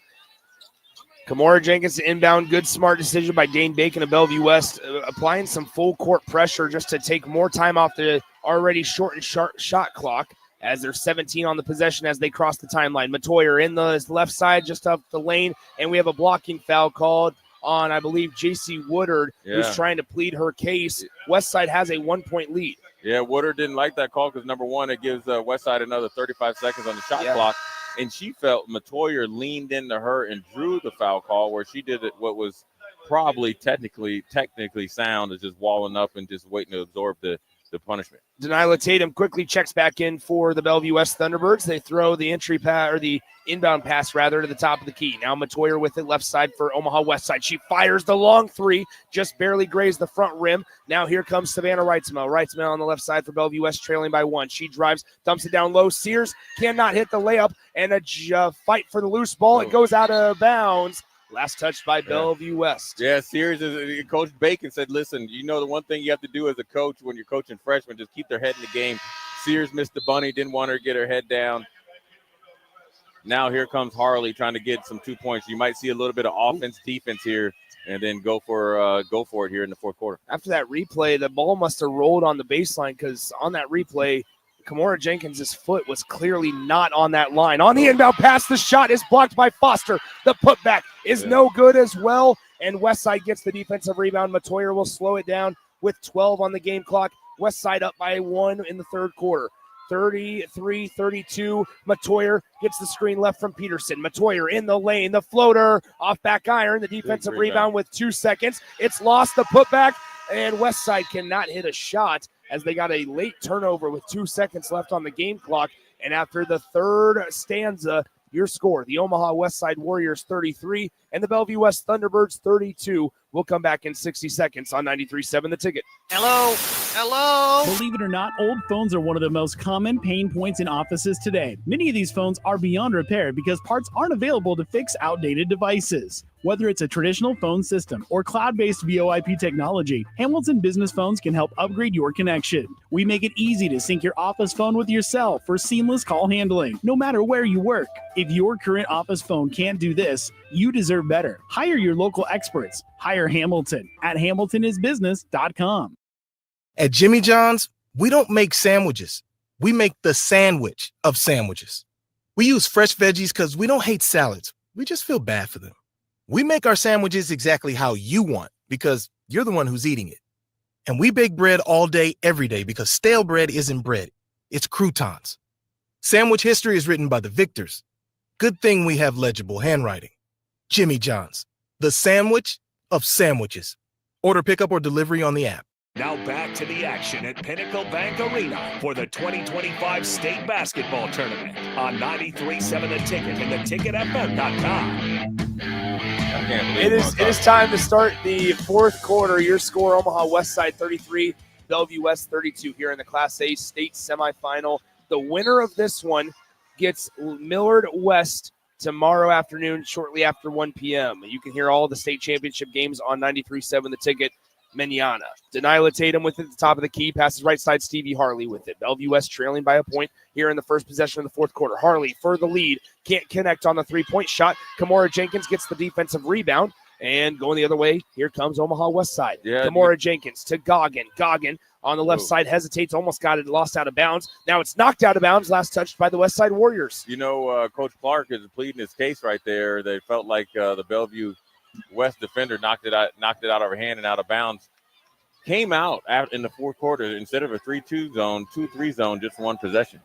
Kimora Jenkins inbound. Good, smart decision by Dane Bacon of Bellevue West, applying some full court pressure just to take more time off the already shortened shot clock, as there's 17 on the possession as they cross the timeline. Matoyer in the left side, just up the lane, and we have a blocking foul called on, I believe, J.C. Woodard, who's trying to plead her case. Westside has a 1-point lead. Yeah, Woodard didn't like that call because, number one, it gives Westside another 35 seconds on the shot clock. And she felt Matoyer leaned into her and drew the foul call, where she did it what was probably technically sound, is just walling up and just waiting to absorb the punishment. Denilah Tatum quickly checks back in for the Bellevue West Thunderbirds. They throw the the inbound pass to the top of the key. Now Matoyer with it left side for Omaha Westside. She fires the long three, just barely grazed the front rim. Now here comes Savannah Reitzma. Reitzma on the left side for Bellevue West, trailing by 1. She drives, dumps it down low. Sears cannot hit the layup, and a fight for the loose ball. It goes out of bounds Last touch by Bellevue West. Yeah, Sears, Coach Bacon said, listen, the one thing you have to do as a coach when you're coaching freshmen, just keep their head in the game. Sears missed the bunny, didn't want her to get her head down. Now here comes Harley trying to get some 2 points. You might see a little bit of offense, defense here, and then go for it here in the fourth quarter. After that replay, the ball must have rolled on the baseline because on that replay, Kimora Jenkins' foot was clearly not on that line. On the inbound pass, the shot is blocked by Foster. The putback is no good as well, and Westside gets the defensive rebound. Matoyer will slow it down with 12 on the game clock. Westside up by 1 in the third quarter. 33-32. Matoyer gets the screen left from Peterson. Matoyer in the lane. The floater off back iron. The defensive rebound with 2 seconds. It's lost. The putback, and Westside cannot hit a shot as they got a late turnover with 2 seconds left on the game clock. And after the third stanza, your score, the Omaha Westside Warriors 33 and the Bellevue West Thunderbirds 32. We'll come back in 60 seconds on 93.7 The Ticket. Hello. Believe it or not, old phones are one of the most common pain points in offices today. Many of these phones are beyond repair because parts aren't available to fix outdated devices. Whether it's a traditional phone system or cloud-based VoIP technology, Hamilton Business Phones can help upgrade your connection. We make it easy to sync your office phone with yourself for seamless call handling, no matter where you work. If your current office phone can't do this, you deserve better. Hire your local experts. Hire Hamilton at hamiltonisbusiness.com. At Jimmy John's, we don't make sandwiches. We make the sandwich of sandwiches. We use fresh veggies because we don't hate salads. We just feel bad for them. We make our sandwiches exactly how you want because you're the one who's eating it. And we bake bread all day, every day because stale bread isn't bread. It's croutons. Sandwich history is written by the victors. Good thing we have legible handwriting. Jimmy John's, the sandwich of sandwiches. Order pickup or delivery on the app. Now back to the action at Pinnacle Bank Arena for the 2025 State Basketball Tournament on 93.7 The Ticket and theticketfm.com. It is time to start the fourth quarter. Your score, Omaha Westside 33, Bellevue West 32 here in the Class A state semifinal. The winner of this one gets Millard West tomorrow afternoon, shortly after 1 p.m. You can hear all the state championship games on 93.7 The Ticket. Manana. Deniala Tatum with it at the top of the key. Passes right side, Stevie Harley with it. Bellevue West trailing by a point here in the first possession of the fourth quarter. Harley for the lead. Can't connect on the three-point shot. Kimora Jenkins gets the defensive rebound. And going the other way, here comes Omaha Westside. Kimora Jenkins to Goggin. Goggin on the left side hesitates, almost got it lost out of bounds. Now it's knocked out of bounds, last touched by the Westside Warriors. Coach Clark is pleading his case right there. They felt like the Bellevue West defender knocked it out of her hand and out of bounds. Came out in the fourth quarter instead of a 3-2 zone, 2-3 zone, just one possession.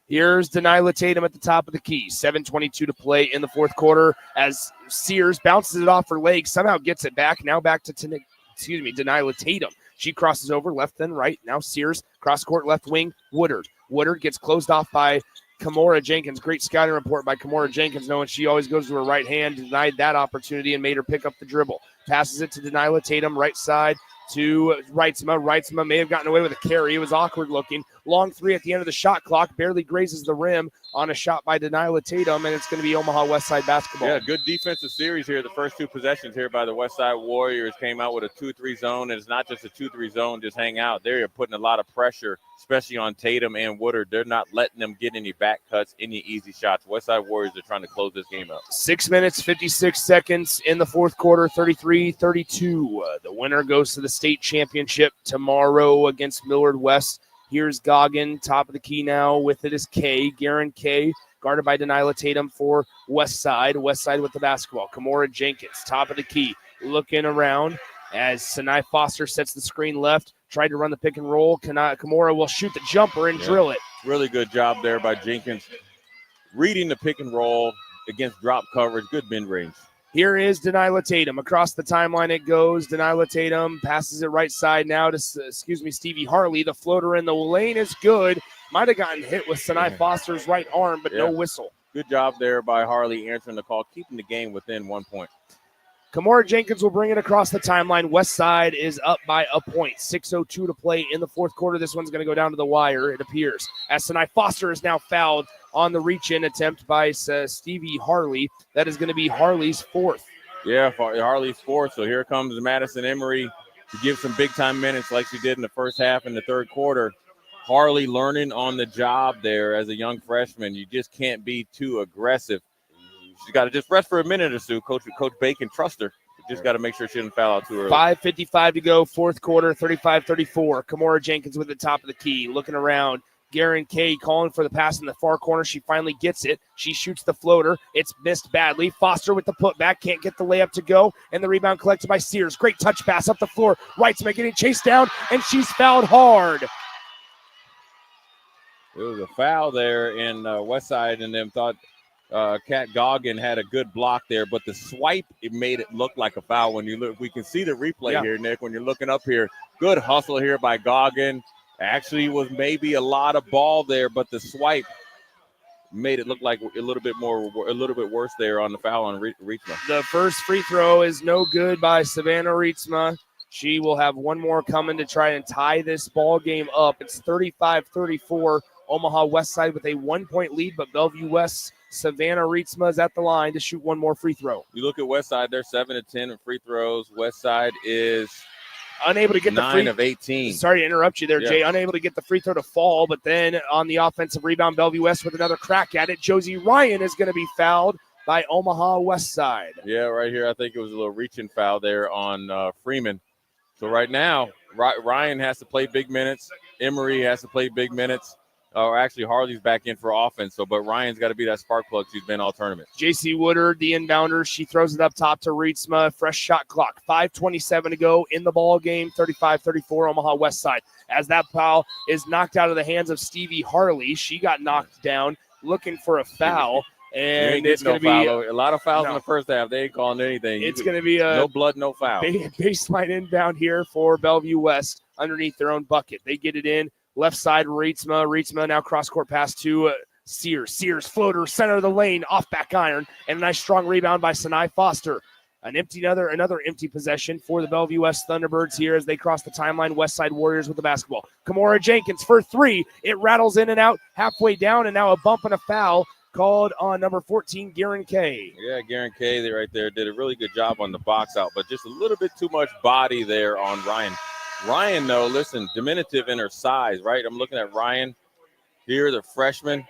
Here's Deniala Tatum at the top of the key. 7:22 to play in the fourth quarter as Sears bounces it off her leg, somehow gets it back. Now back to Deniala Tatum. She crosses over left then right. Now Sears, cross court left wing, Woodard. Woodard gets closed off by Kimora Jenkins. Great scouting report by Kimora Jenkins, knowing she always goes to her right hand, denied that opportunity and made her pick up the dribble. Passes it to Deniala Tatum, right side to Reitzma. Reitzma may have gotten away with a carry. It was awkward looking. Long three at the end of the shot clock. Barely grazes the rim on a shot by Deniala Tatum, and it's going to be Omaha Westside basketball. Yeah, good defensive series here. The first two possessions here by the Westside Warriors came out with a 2-3 zone, and it's not just a 2-3 zone, just hang out. They're putting a lot of pressure, especially on Tatum and Woodard. They're not letting them get any back cuts, any easy shots. Westside Warriors are trying to close this game out. 6 minutes, 56 seconds in the fourth quarter, 33-32. The winner goes to the state championship tomorrow against Millard West. Here's Goggin, top of the key now. With it is K. Garen K, guarded by Deniala Tatum for Westside. Westside with the basketball. Kimora Jenkins, top of the key, looking around as Sinai Foster sets the screen left. Tried to run the pick and roll. Kimora will shoot the jumper and drill it. Really good job there by Jenkins. Reading the pick and roll against drop coverage. Good mid-range. Here is Deniala Tatum. Across the timeline it goes. Deniala Tatum passes it right side now to, Stevie Harley. The floater in the lane is good. Might have gotten hit with Sinai Foster's right arm, but no whistle. Good job there by Harley answering the call, keeping the game within 1 point. Kimora Jenkins will bring it across the timeline. Westside is up by a point. 6:02 to play in the fourth quarter. This one's going to go down to the wire, it appears. As Sinai Foster is now fouled on the reach-in attempt by Stevie Harley. That is going to be Harley's fourth. Yeah, Harley's fourth. So here comes Madison Emery to give some big-time minutes like she did in the first half and the third quarter. Harley learning on the job there as a young freshman. You just can't be too aggressive. She's got to just rest for a minute or two. Coach Bacon trusts her. Just got to make sure she doesn't foul out too early. 5:55 to go, fourth quarter, 35-34. Kimora Jenkins with the top of the key, looking around. Garen Kay calling for the pass in the far corner. She finally gets it. She shoots the floater. It's missed badly. Foster with the putback. Can't get the layup to go. And the rebound collected by Sears. Great touch pass up the floor. Wrightsman getting chased down, and she's fouled hard. There was a foul there in Westside, and them thought Kat Goggin had a good block there, but the swipe, it made it look like a foul. When you look, we can see the replay here, Nick, when you're looking up here. Good hustle here by Goggin. Actually was maybe a lot of ball there, but the swipe made it look like a little bit worse there on the foul on Rietsma. The first free throw is no good by Savannah Rietsma. She will have one more coming to try and tie this ball game up. It's 35-34. Omaha Westside with a 1-point lead, but Bellevue West, Savannah Rietsma is at the line to shoot one more free throw. You look at Westside, they're 7-10 in free throws. Westside is unable to get 9 of 18. Sorry to interrupt you there, Jay. Unable to get the free throw to fall, but then on the offensive rebound, Bellevue West with another crack at it. Josie Ryan is going to be fouled by Omaha Westside. Yeah, right here, I think it was a little reaching foul there on Freeman. So right now, Ryan has to play big minutes. Emery has to play big minutes. Actually, Harley's back in for offense, but Ryan's got to be that spark plug she's been all tournament. J.C. Woodard, the inbounder, she throws it up top to Rietsma. Fresh shot clock. 5:27 to go in the ball game. 35-34 Omaha Westside. As that foul is knocked out of the hands of Stevie Harley, she got knocked down looking for a foul. And it's going to be a lot of fouls in the first half. They ain't calling anything. It's going to be no blood, no foul. Baseline inbound here for Bellevue West underneath their own bucket. They get it in. Left side, Rietsma. Rietsma now cross-court pass to Sears. Sears floater, center of the lane, off back iron, and a nice strong rebound by Sinai Foster. Another empty possession for the Bellevue West Thunderbirds here as they cross the timeline. Westside Warriors with the basketball. Kimora Jenkins for three. It rattles in and out halfway down, and now a bump and a foul called on number 14, Garen Kay. Yeah, Garen Kay right there did a really good job on the box out, but just a little bit too much body there on Ryan. Ryan, though, listen, diminutive in her size, right? I'm looking at Ryan here, the freshman,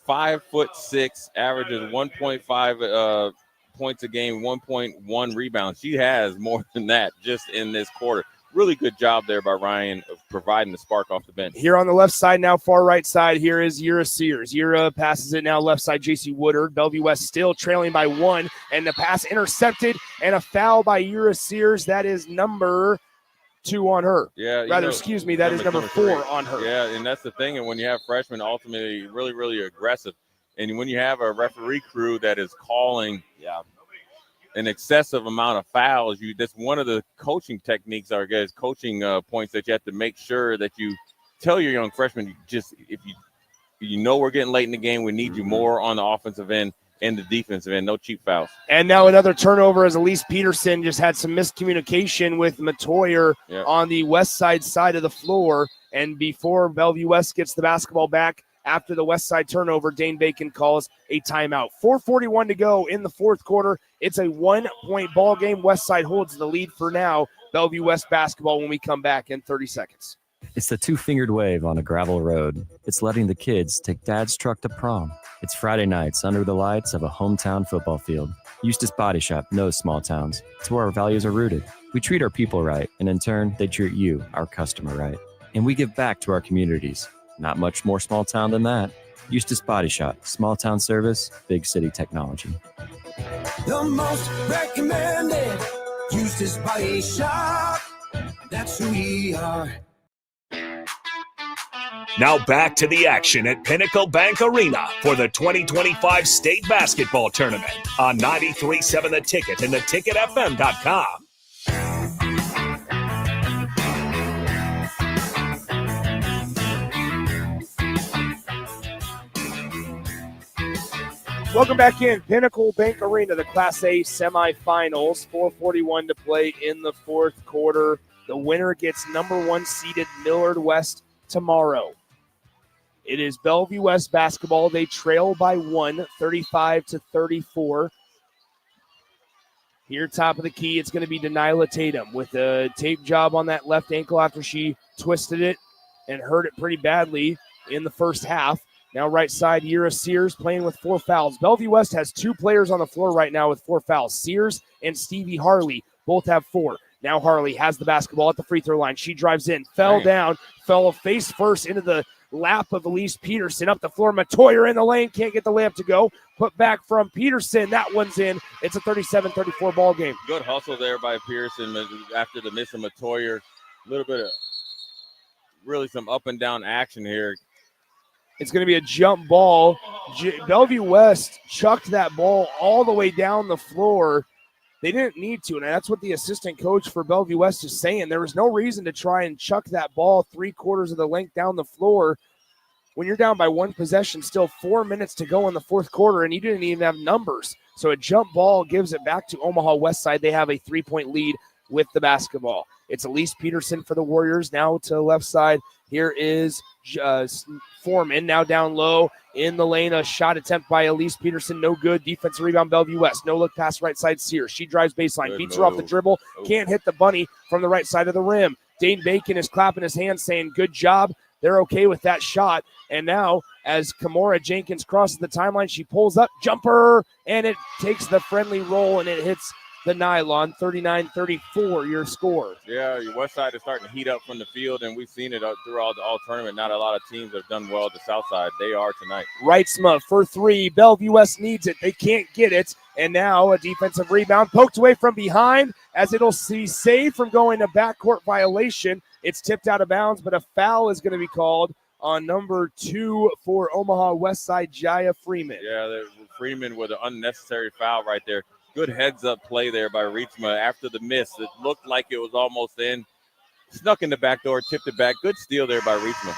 5'6", averages 1.5 points a game, 1.1 rebounds. She has more than that just in this quarter. Really good job there by Ryan of providing the spark off the bench. Here on the left side now, far right side, here is Yura Sears. Yura passes it now left side, J.C. Woodard. Bellevue West still trailing by one, and the pass intercepted, and a foul by Yura Sears. That is number 2 on her. Yeah. Excuse me, that is number 4 on her. Yeah, and that's the thing. And when you have freshmen ultimately really, really aggressive, and when you have a referee crew that is calling an excessive amount of fouls, that's one of the coaching techniques, our guys, coaching points that you have to make sure that you tell your young freshmen, if you know we're getting late in the game, we need you more on the offensive end and the defensive end, no cheap fouls. And now another turnover as Elise Peterson just had some miscommunication with Matoyer on the west side of the floor. And before Bellevue West gets the basketball back after the west side turnover, Dane Bacon calls a timeout. 4:41 to go in the fourth quarter. It's a 1-point ball game. Westside holds the lead for now. Bellevue West basketball when we come back in 30 seconds. It's the two-fingered wave on a gravel road. It's letting the kids take dad's truck to prom. It's Friday nights under the lights of a hometown football field. Eustace Body Shop knows small towns. It's where our values are rooted. We treat our people right, and in turn, they treat you, our customer, right. And we give back to our communities. Not much more small town than that. Eustace Body Shop, small town service, big city technology. The most recommended Eustace Body Shop. That's who we are. Now back to the action at Pinnacle Bank Arena for the 2025 State Basketball Tournament on 93.7 The Ticket and theticketfm.com. Welcome back in. Pinnacle Bank Arena, the Class A semifinals. 4:41 to play in the fourth quarter. The winner gets number 1 seeded Millard West tomorrow. It is Bellevue West basketball. They trail by 1, 35-34. Here, top of the key, it's going to be Denilah Tatum with a tape job on that left ankle after she twisted it and hurt it pretty badly in the first half. Now right side, Yira Sears playing with 4 fouls. Bellevue West has 2 players on the floor right now with 4 fouls. Sears and Stevie Harley both have 4. Now Harley has the basketball at the free throw line. She drives in, fell face first into the lap of Elise Peterson. Up the floor, Matoyer in the lane, can't get the layup to go. Put back from Peterson, that one's in. It's a 37-34 ball game. Good hustle there by Pearson after the miss of Matoyer. A little bit of really some up and down action here. It's going to be a jump ball. Bellevue West chucked that ball all the way down the floor. They didn't need to, and that's what the assistant coach for Bellevue West is saying. There was no reason to try and chuck that ball 3/4 of the length down the floor when you're down by 1 possession, still 4 minutes to go in the fourth quarter, and you didn't even have numbers. So a jump ball gives it back to Omaha Westside. They have a 3-point lead with the basketball. It's Elise Peterson for the Warriors. Now to the left side, here is Foreman, now down low in the lane. A shot attempt by Elise Peterson, no good. Defensive rebound, Bellevue West. No look pass right side, Sears. She drives baseline, beats her off the dribble, can't hit the bunny from the right side of the rim. Dane Bacon is clapping his hands saying, good job. They're okay with that shot. And now, as Kimora Jenkins crosses the timeline, she pulls up, jumper, and it takes the friendly roll, and it hits the nylon. 39-34, your score. Yeah, your West Side is starting to heat up from the field, and we've seen it throughout the all tournament. Not a lot of teams have done well at the South Side. They are tonight. Reitzma for 3. Bellevue West needs it. They can't get it. And now a defensive rebound poked away from behind as it'll be saved from going to backcourt violation. It's tipped out of bounds, but a foul is going to be called on number 2 for Omaha Westside, Jaya Freeman. Yeah, Freeman with an unnecessary foul right there. Good heads-up play there by Reitzma after the miss. It looked like it was almost in. Snuck in the back door, tipped it back. Good steal there by Reitzma.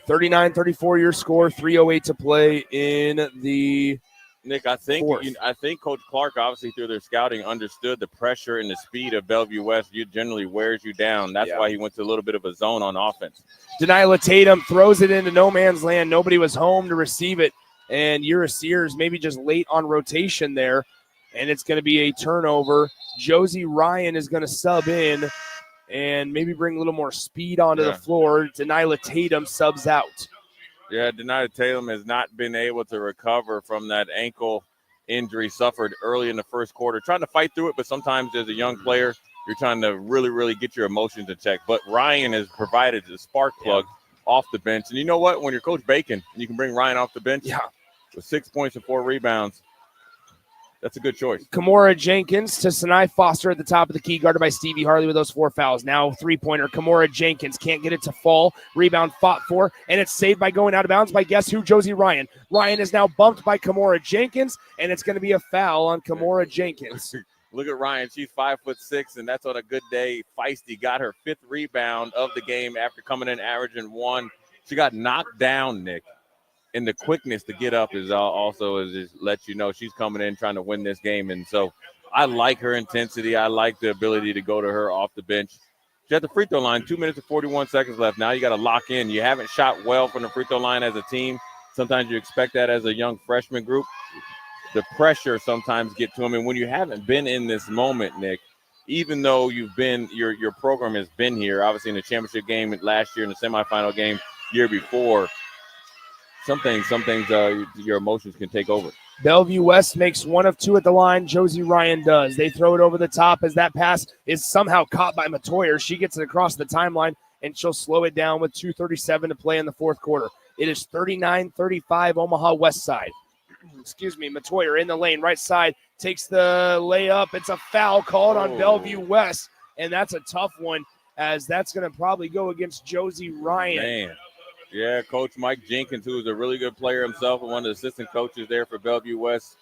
39-34 your score, 3:08 to play in the Nick, I think fourth. I think Coach Clark, obviously through their scouting, understood the pressure and the speed of Bellevue West. You generally wears you down. That's why he went to a little bit of a zone on offense. Denilah Tatum throws it into no man's land. Nobody was home to receive it. And Yura Sears maybe just late on rotation there. And it's going to be a turnover. Josie Ryan is going to sub in and maybe bring a little more speed onto the floor. Denilah Tatum subs out. Yeah, Denilah Tatum has not been able to recover from that ankle injury suffered early in the first quarter. Trying to fight through it, but sometimes as a young player, you're trying to really, really get your emotions in check. But Ryan has provided the spark plug off the bench. And you know what? When you're Coach Bacon and you can bring Ryan off the bench with 6 points and 4 rebounds, that's a good choice. Kimora Jenkins to Sinai Foster at the top of the key, guarded by Stevie Harley with those 4 fouls. Now three-pointer, Kimora Jenkins can't get it to fall. Rebound fought for, and it's saved by going out of bounds by guess who? Josie Ryan. Ryan is now bumped by Kimora Jenkins, and it's going to be a foul on Kimora Jenkins. Look at Ryan. She's 5'6", and that's on a good day. Feisty got her 5th rebound of the game after coming in averaging 1. She got knocked down, Nick. And the quickness to get up is also just let you know she's coming in trying to win this game. And so I like her intensity. I like the ability to go to her off the bench. She's at the free throw line, 2 minutes and 41 seconds left. Now you got to lock in. You haven't shot well from the free throw line as a team. Sometimes you expect that as a young freshman group. The pressure sometimes get to them. And when you haven't been in this moment, Nick, even though you've been, your program has been here, obviously in the championship game last year, in the semifinal game year before, some things your emotions can take over. Bellevue West makes 1 of 2 at the line. Josie Ryan does. They throw it over the top as that pass is somehow caught by Matoyer. She gets it across the timeline, and she'll slow it down with 2:37 to play in the fourth quarter. It is 39-35 Omaha Westside. Excuse me, Matoyer in the lane, right side, takes the layup. It's a foul called on Bellevue West, and that's a tough one as that's going to probably go against Josie Ryan. Man. Yeah, Coach Mike Jenkins, who is a really good player himself and one of the assistant coaches there for Bellevue West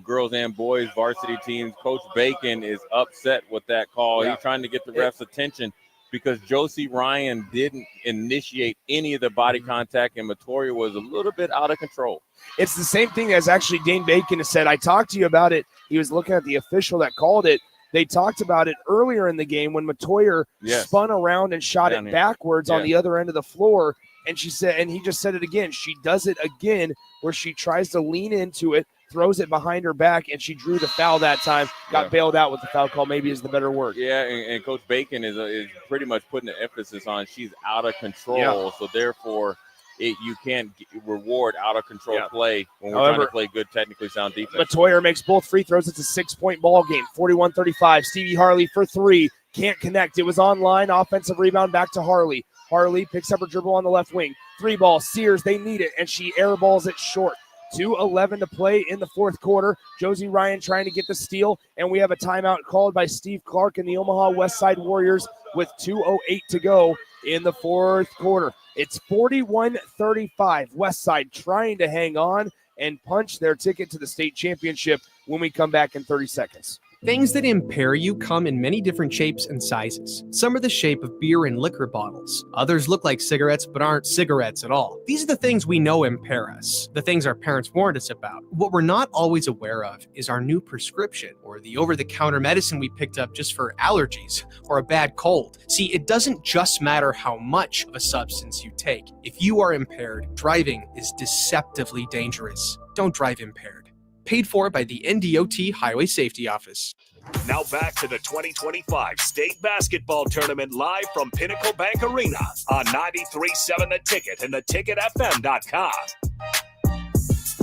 girls and boys varsity teams. Coach Bacon is upset with that call. He's trying to get the refs' attention because Josie Ryan didn't initiate any of the body contact, and Matoria was a little bit out of control. It's the same thing as actually Dane Bacon has said. I talked to you about it. He was looking at the official that called it. They talked about it earlier in the game when Matoyer spun around and shot it backwards on the other end of the floor. And she said, and he just said it again. She does it again where she tries to lean into it, throws it behind her back, and she drew the foul that time. Got bailed out with the foul call, maybe is the better word. Yeah, and Coach Bacon is pretty much putting the emphasis on she's out of control, so therefore you can't reward out of control play when we're trying to play good, technically sound defense. Matoyer makes both free throws. It's a 6-point ball game, 41-35. Stevie Harley for three. Can't connect. It was online. Offensive rebound back to Harley. Harley picks up her dribble on the left wing. 3-ball. Sears, they need it, and she airballs it short. 2:11 to play in the fourth quarter. Josie Ryan trying to get the steal, and we have a timeout called by Steve Clark and the Omaha Westside Warriors with 2:08 to go in the fourth quarter. It's 41-35. Westside trying to hang on and punch their ticket to the state championship when we come back in 30 seconds. Things that impair you come in many different shapes and sizes. Some are the shape of beer and liquor bottles. Others look like cigarettes but aren't cigarettes at all. These are the things we know impair us, the things our parents warned us about. What we're not always aware of is our new prescription or the over-the-counter medicine we picked up just for allergies or a bad cold. See, it doesn't just matter how much of a substance you take. If you are impaired, driving is deceptively dangerous. Don't drive impaired. Paid for by the NDOT Highway Safety Office. Now back to the 2025 State Basketball Tournament live from Pinnacle Bank Arena on 93.7 The Ticket and theticketfm.com.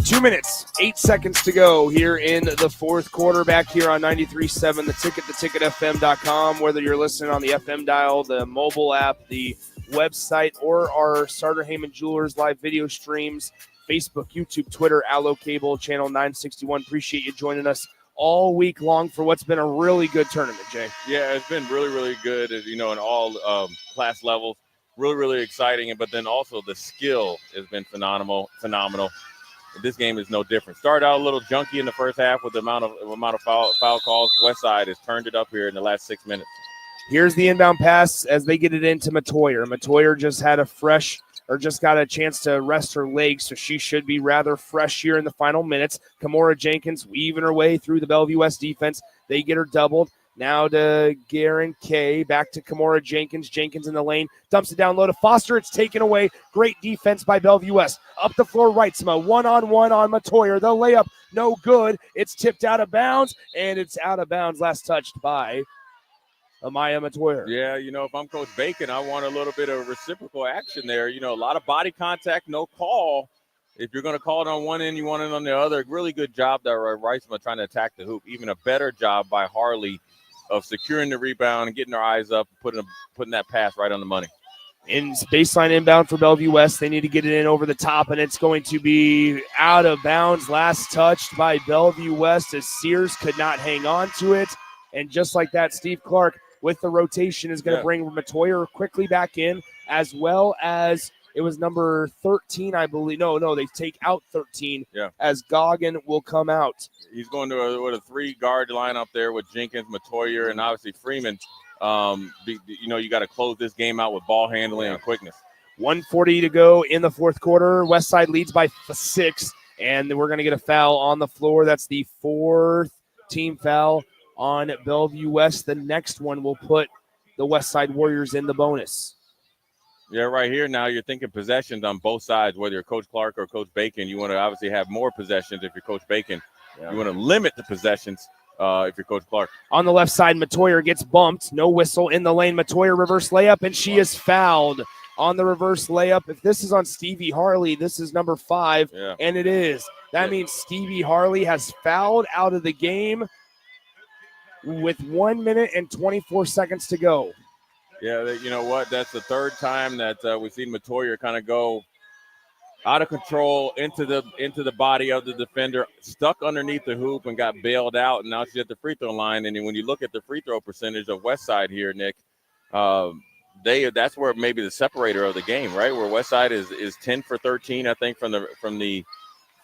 2 minutes, 8 seconds to go here in the fourth quarter. Back here on 93.7 The Ticket, theticketfm.com. Whether you're listening on the FM dial, the mobile app, the website, or our Sartor Heyman Jewelers live video streams, Facebook, YouTube, Twitter, Allo Cable, Channel 961. Appreciate you joining us all week long for what's been a really good tournament, Jay. Yeah, it's been really, really good, in all class levels. Really, really exciting. But then also the skill has been phenomenal. This game is no different. Started out a little junky in the first half with the amount of foul calls. Westside has turned it up here in the last 6 minutes. Here's the inbound pass as they get it into Matoyer. Matoyer just got a chance to rest her legs, so she should be rather fresh here in the final minutes. Kamora Jenkins weaving her way through the Bellevue West defense. They get her doubled. Now to Garen Kay. Back to Kamora Jenkins. Jenkins in the lane. Dumps it down low to Foster. It's taken away. Great defense by Bellevue West. Up the floor, Wrightsma. One-on-one on Matoyer. The layup, no good. It's tipped out of bounds, and it's out of bounds. Last touched by Amaya Matoyer. Yeah, if I'm Coach Bacon, I want a little bit of reciprocal action there. A lot of body contact, no call. If you're going to call it on one end, you want it on the other. Really good job there, Wrightsma trying to attack the hoop. Even a better job by Harley of securing the rebound and getting her eyes up, putting that pass right on the money. In baseline inbound for Bellevue West. They need to get it in over the top, and it's going to be out of bounds. Last touched by Bellevue West as Sears could not hang on to it. And just like that, Steve Clark with the rotation is going to bring Matoyer quickly back in, as well as it was number 13, I believe. No, they take out 13 as Goggin will come out. He's going to a 3-guard lineup there with Jenkins, Matoyer, and obviously Freeman. You got to close this game out with ball handling and quickness. 1:40 to go in the fourth quarter. Westside leads by 6, and we're going to get a foul on the floor. That's the 4th team foul on Bellevue West. The next one will put the Westside Warriors in the bonus. Yeah, right here now you're thinking possessions on both sides, whether you're Coach Clark or Coach Bacon. You want to obviously have more possessions if you're Coach Bacon. Yeah. You want to limit the possessions if you're Coach Clark. On the left side, Matoyer gets bumped. No whistle in the lane. Matoyer reverse layup, and she is fouled on the reverse layup. If this is on Stevie Harley, this is number 5, and it is. That means Stevie Harley has fouled out of the game with 1 minute and 24 seconds to go. Yeah, you know what? That's the third time that we've seen Matoyer kind of go out of control into the body of the defender, stuck underneath the hoop and got bailed out, and now she's at the free throw line. And when you look at the free throw percentage of Westside here, Nick, that's where maybe the separator of the game, right? Where Westside is 10 for 13, I think, from the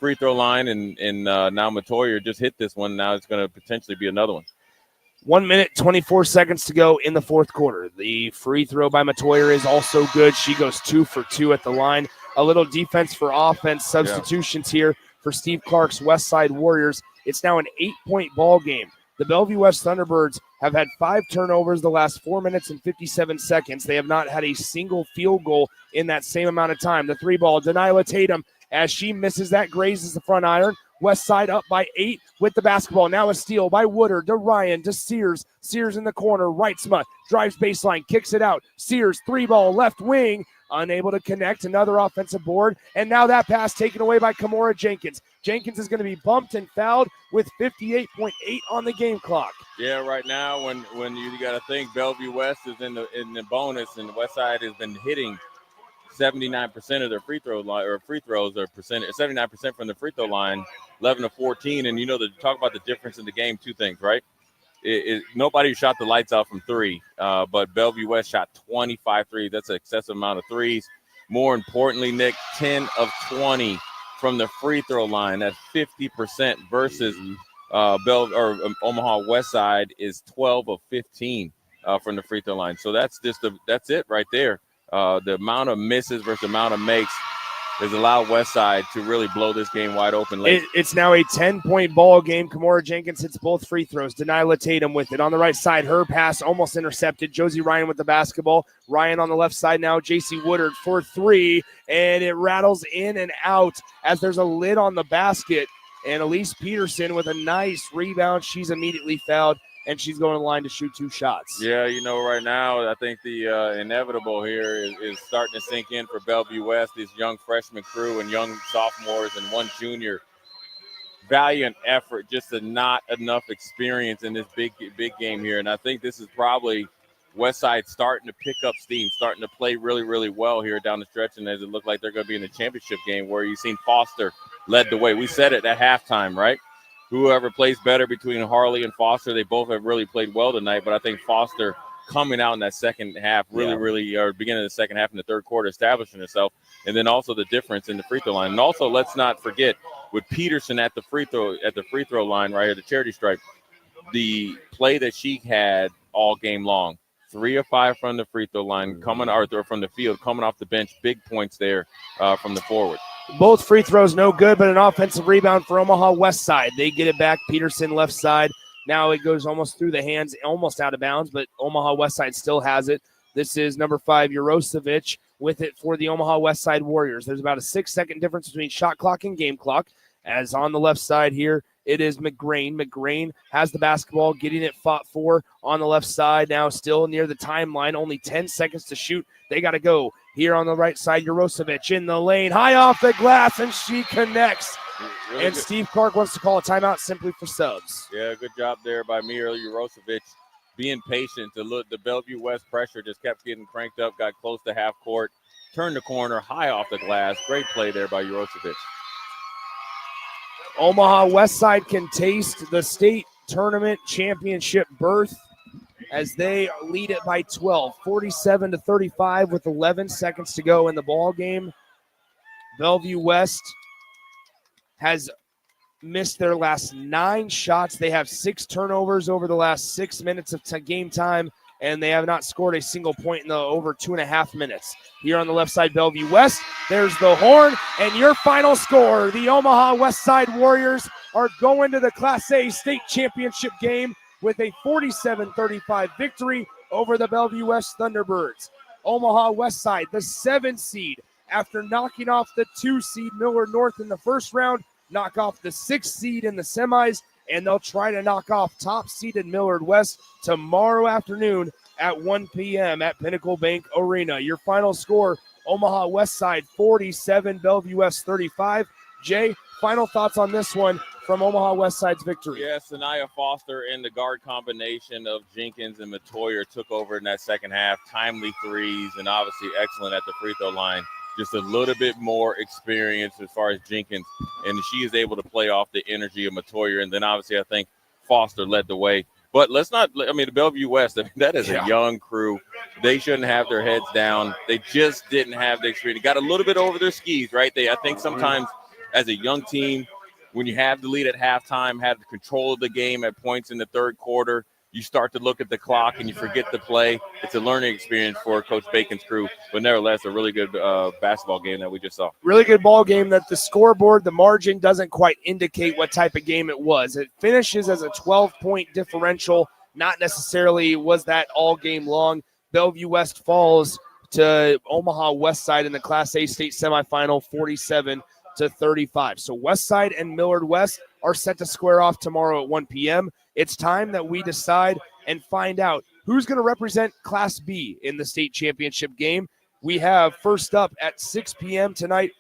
free throw line, and now Matoyer just hit this one. Now it's going to potentially be another one. 1 minute, 24 seconds to go in the fourth quarter. The free throw by Matoyer is also good. She goes 2 for 2 at the line. A little defense for offense. Substitutions here for Steve Clark's Westside Warriors. It's now an 8-point ball game. The Bellevue West Thunderbirds have had 5 turnovers the last 4 minutes and 57 seconds. They have not had a single field goal in that same amount of time. The 3-ball, Denilah Tatum, as she misses that, grazes the front iron. Westside up by 8 with the basketball. Now a steal by Woodard to Ryan to Sears. Sears in the corner. Wrightsma drives baseline, kicks it out. Sears, 3-ball, left wing. Unable to connect. Another offensive board. And now that pass taken away by Kimora Jenkins. Jenkins is going to be bumped and fouled with 58.8 on the game clock. Yeah, right now when you got to think Bellevue West is in the bonus, and the Westside has been hitting 79% of their free throws are percentage 79% from the free throw line, 11 to 14. And talk about the difference in the game. Two things, right? Nobody shot the lights out from three, but Bellevue West shot 25 threes. That's an excessive amount of threes. More importantly, Nick, 10 of 20 from the free throw line. That's 50% versus Omaha Westside is 12 of 15 from the free throw line. So that's it right there. The amount of misses versus the amount of makes has allowed Westside to really blow this game wide open late. It's now a 10-point ball game. Kimora Jenkins hits both free throws. Deniala Tatum with it. On the right side, her pass almost intercepted. Josie Ryan with the basketball. Ryan on the left side now. JC Woodard for 3, and it rattles in and out as there's a lid on the basket. And Elise Peterson with a nice rebound. She's immediately fouled, and she's going to the line to shoot 2 shots. Yeah, right now I think the inevitable here is starting to sink in for Bellevue West, this young freshman crew and young sophomores and one junior. Valiant effort, just not enough experience in this big game here. And I think this is probably Westside starting to pick up steam, starting to play really, really well here down the stretch. And as it looked like they're going to be in the championship game where you've seen Foster led the way. We said it at halftime, right? Whoever plays better between Harley and Foster, they both have really played well tonight. But I think Foster coming out in that second half, beginning of the second half in the third quarter, establishing herself. And then also the difference in the free throw line. And also, let's not forget, with Peterson at the free throw line right here, the charity stripe, the play that she had all game long. 3 of 5 from the free throw line, from the field, coming off the bench. Big points there from the forward. Both free throws no good, but an offensive rebound for Omaha Westside. They get it back. Peterson left side. Now it goes almost through the hands, almost out of bounds, but Omaha Westside still has it. This is number 5, Jurosevic, with it for the Omaha Westside Warriors. There's about a 6-second difference between shot clock and game clock. As on the left side here, it is McGrain. McGrain has the basketball, getting it fought for on the left side. Now still near the timeline, only 10 seconds to shoot. They got to go. Here on the right side, Jurosevic in the lane, high off the glass, and she connects. Really and good. Steve Clark wants to call a timeout simply for subs. Yeah, good job there by Mira Jurosevic, being patient to look. The Bellevue West pressure just kept getting cranked up, got close to half court, turned the corner, high off the glass. Great play there by Jurosevic. Omaha Westside can taste the state tournament championship berth as they lead it by 12, 47-35 with 11 seconds to go in the ball game. Bellevue West has missed their last 9 shots. They have 6 turnovers over the last 6 minutes of game time, and they have not scored a single point in the over 2.5 minutes. Here on the left side, Bellevue West, there's the horn, and your final score, the Omaha Westside Warriors are going to the Class A state championship game with a 47-35 victory over the Bellevue West Thunderbirds. Omaha Westside, the 7th seed, after knocking off the 2 seed Millard North in the first round, knock off the 6th seed in the semis, and they'll try to knock off top-seeded Millard West tomorrow afternoon at 1 p.m. at Pinnacle Bank Arena. Your final score, Omaha Westside 47, Bellevue West 35. Jay, final thoughts on this one from Omaha Westside's victory. Yeah, Sanaya Foster and the guard combination of Jenkins and Matoyer took over in that second half. Timely threes and obviously excellent at the free throw line. Just a little bit more experience as far as Jenkins, and she is able to play off the energy of Matoyer. And then obviously I think Foster led the way. But the Bellevue West, that is a young crew. They shouldn't have their heads down. They just didn't have the experience. They got a little bit over their skis, right? I think sometimes as a young team, when you have the lead at halftime, have the control of the game at points in the third quarter, you start to look at the clock and you forget to play. It's a learning experience for Coach Bacon's crew, but nevertheless, a really good basketball game that we just saw. Really good ball game that the scoreboard, the margin doesn't quite indicate what type of game it was. It finishes as a 12-point differential. Not necessarily was that all game long. Bellevue West falls to Omaha Westside in the Class A state semifinal, 37-35. So Westside and Millard West are set to square off tomorrow at 1 p.m. It's time that we decide and find out who's going to represent Class B in the state championship game. We have first up at 6 p.m. tonight,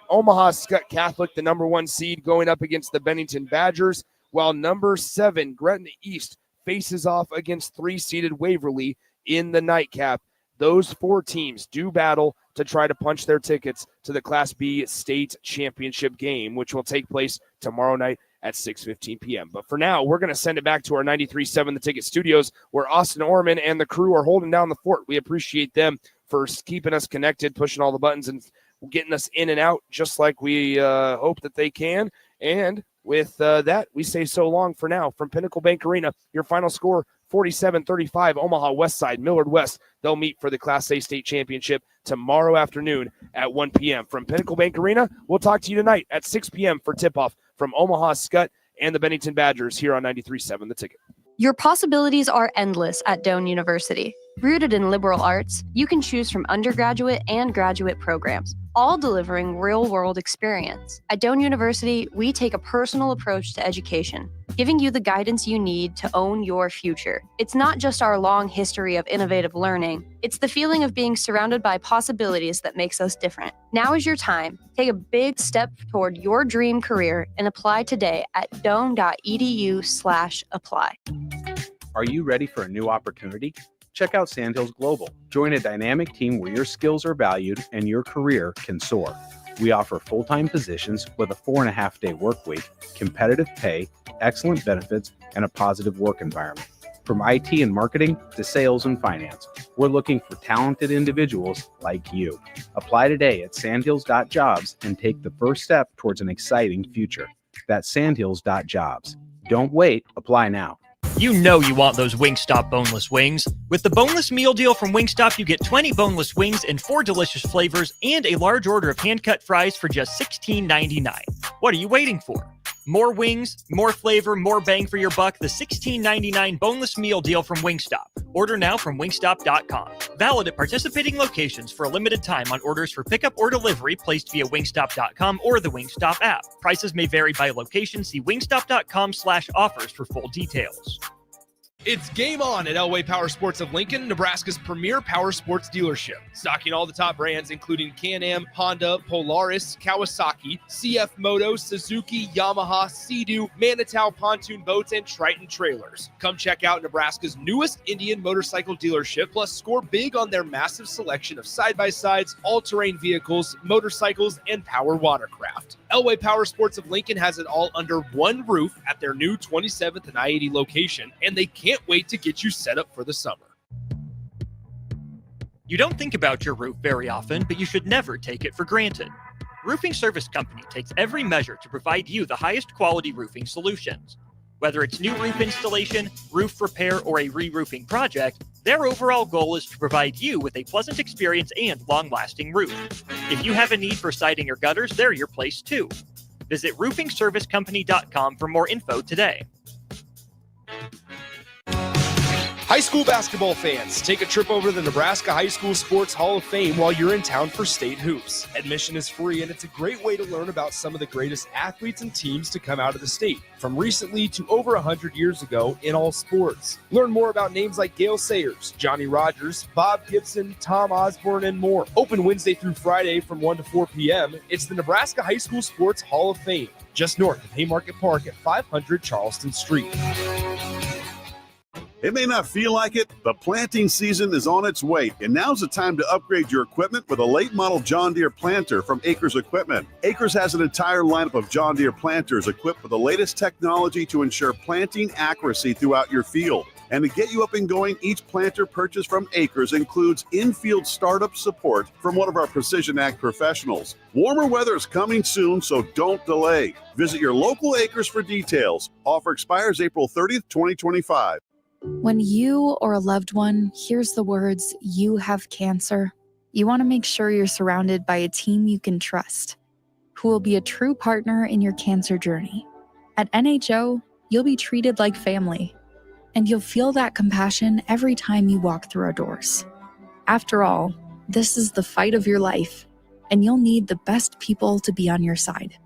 Omaha Scott Catholic, the number 1 seed, going up against the Bennington Badgers, while number 7, Gretna East, faces off against 3-seeded Waverly in the nightcap. Those 4 teams do battle to try to punch their tickets to the Class B state championship game, which will take place tomorrow night at 6:15 p.m. But for now, we're going to send it back to our 93.7 The Ticket studios, where Austin Orman and the crew are holding down the fort. We appreciate them for keeping us connected, pushing all the buttons, and getting us in and out just like we hope that they can. And with that, we say so long for now. From Pinnacle Bank Arena, your final score, 47-35, Omaha Westside, Millard West. They'll meet for the Class A state championship tomorrow afternoon at 1 p.m. From Pinnacle Bank Arena, we'll talk to you tonight at 6 p.m. for tip-off from Omaha Scott and the Bennington Badgers here on 93.7 The Ticket. Your possibilities are endless at Doane University. Rooted in liberal arts, you can choose from undergraduate and graduate programs, all delivering real-world experience. At Doane University, we take a personal approach to education, giving you the guidance you need to own your future. It's not just our long history of innovative learning, it's the feeling of being surrounded by possibilities that makes us different. Now is your time. Take a big step toward your dream career and apply today at doane.edu/apply. Are you ready for a new opportunity? Check out Sandhills Global. Join a dynamic team where your skills are valued and your career can soar. We offer full-time positions with a 4.5-day work week, competitive pay, excellent benefits, and a positive work environment. From IT and marketing to sales and finance, we're looking for talented individuals like you. Apply today at sandhills.jobs and take the first step towards an exciting future. That's sandhills.jobs. Don't wait, apply now. You know you want those Wingstop boneless wings. With the boneless meal deal from Wingstop, you get 20 boneless wings in 4 delicious flavors and a large order of hand-cut fries for just $16.99. What are you waiting for? More wings, more flavor, more bang for your buck. The $16.99 boneless meal deal from Wingstop. Order now from wingstop.com. Valid at participating locations for a limited time on orders for pickup or delivery placed via wingstop.com or the Wingstop app. Prices may vary by location. See wingstop.com/offers for full details. It's game on at Elway Power Sports of Lincoln, Nebraska's premier power sports dealership. Stocking all the top brands, including Can-Am, Honda, Polaris, Kawasaki, CF Moto, Suzuki, Yamaha, Sea-Doo, Manitow pontoon boats, and Triton trailers. Come check out Nebraska's newest Indian motorcycle dealership, plus score big on their massive selection of side-by-sides, all-terrain vehicles, motorcycles, and power watercraft. Elway Power Sports of Lincoln has it all under one roof at their new 27th and I-80 location, and they can't wait to get you set up for the summer. You don't think about your roof very often, but you should never take it for granted. Roofing Service Company takes every measure to provide you the highest quality roofing solutions. Whether it's new roof installation, roof repair, or a re-roofing project, their overall goal is to provide you with a pleasant experience and long-lasting roof. If you have a need for siding or gutters, they're your place too. Visit roofingservicecompany.com for more info today. High school basketball fans, take a trip over to the Nebraska High School Sports Hall of Fame while you're in town for state hoops. Admission is free, and it's a great way to learn about some of the greatest athletes and teams to come out of the state, from recently to over 100 years ago in all sports. Learn more about names like Gale Sayers, Johnny Rogers, Bob Gibson, Tom Osborne, and more. Open Wednesday through Friday from 1 to 4 p.m. It's the Nebraska High School Sports Hall of Fame, just north of Haymarket Park at 500 Charleston Street. It may not feel like it, but planting season is on its way, and now's the time to upgrade your equipment with a late model John Deere planter from Acres Equipment. Acres has an entire lineup of John Deere planters equipped with the latest technology to ensure planting accuracy throughout your field. And to get you up and going, each planter purchased from Acres includes in-field startup support from one of our Precision Ag professionals. Warmer weather is coming soon, so don't delay. Visit your local Acres for details. Offer expires April 30th, 2025. When you or a loved one hears the words, "You have cancer," you want to make sure you're surrounded by a team you can trust, who will be a true partner in your cancer journey. At NHO, you'll be treated like family, and you'll feel that compassion every time you walk through our doors. After all, this is the fight of your life, and you'll need the best people to be on your side.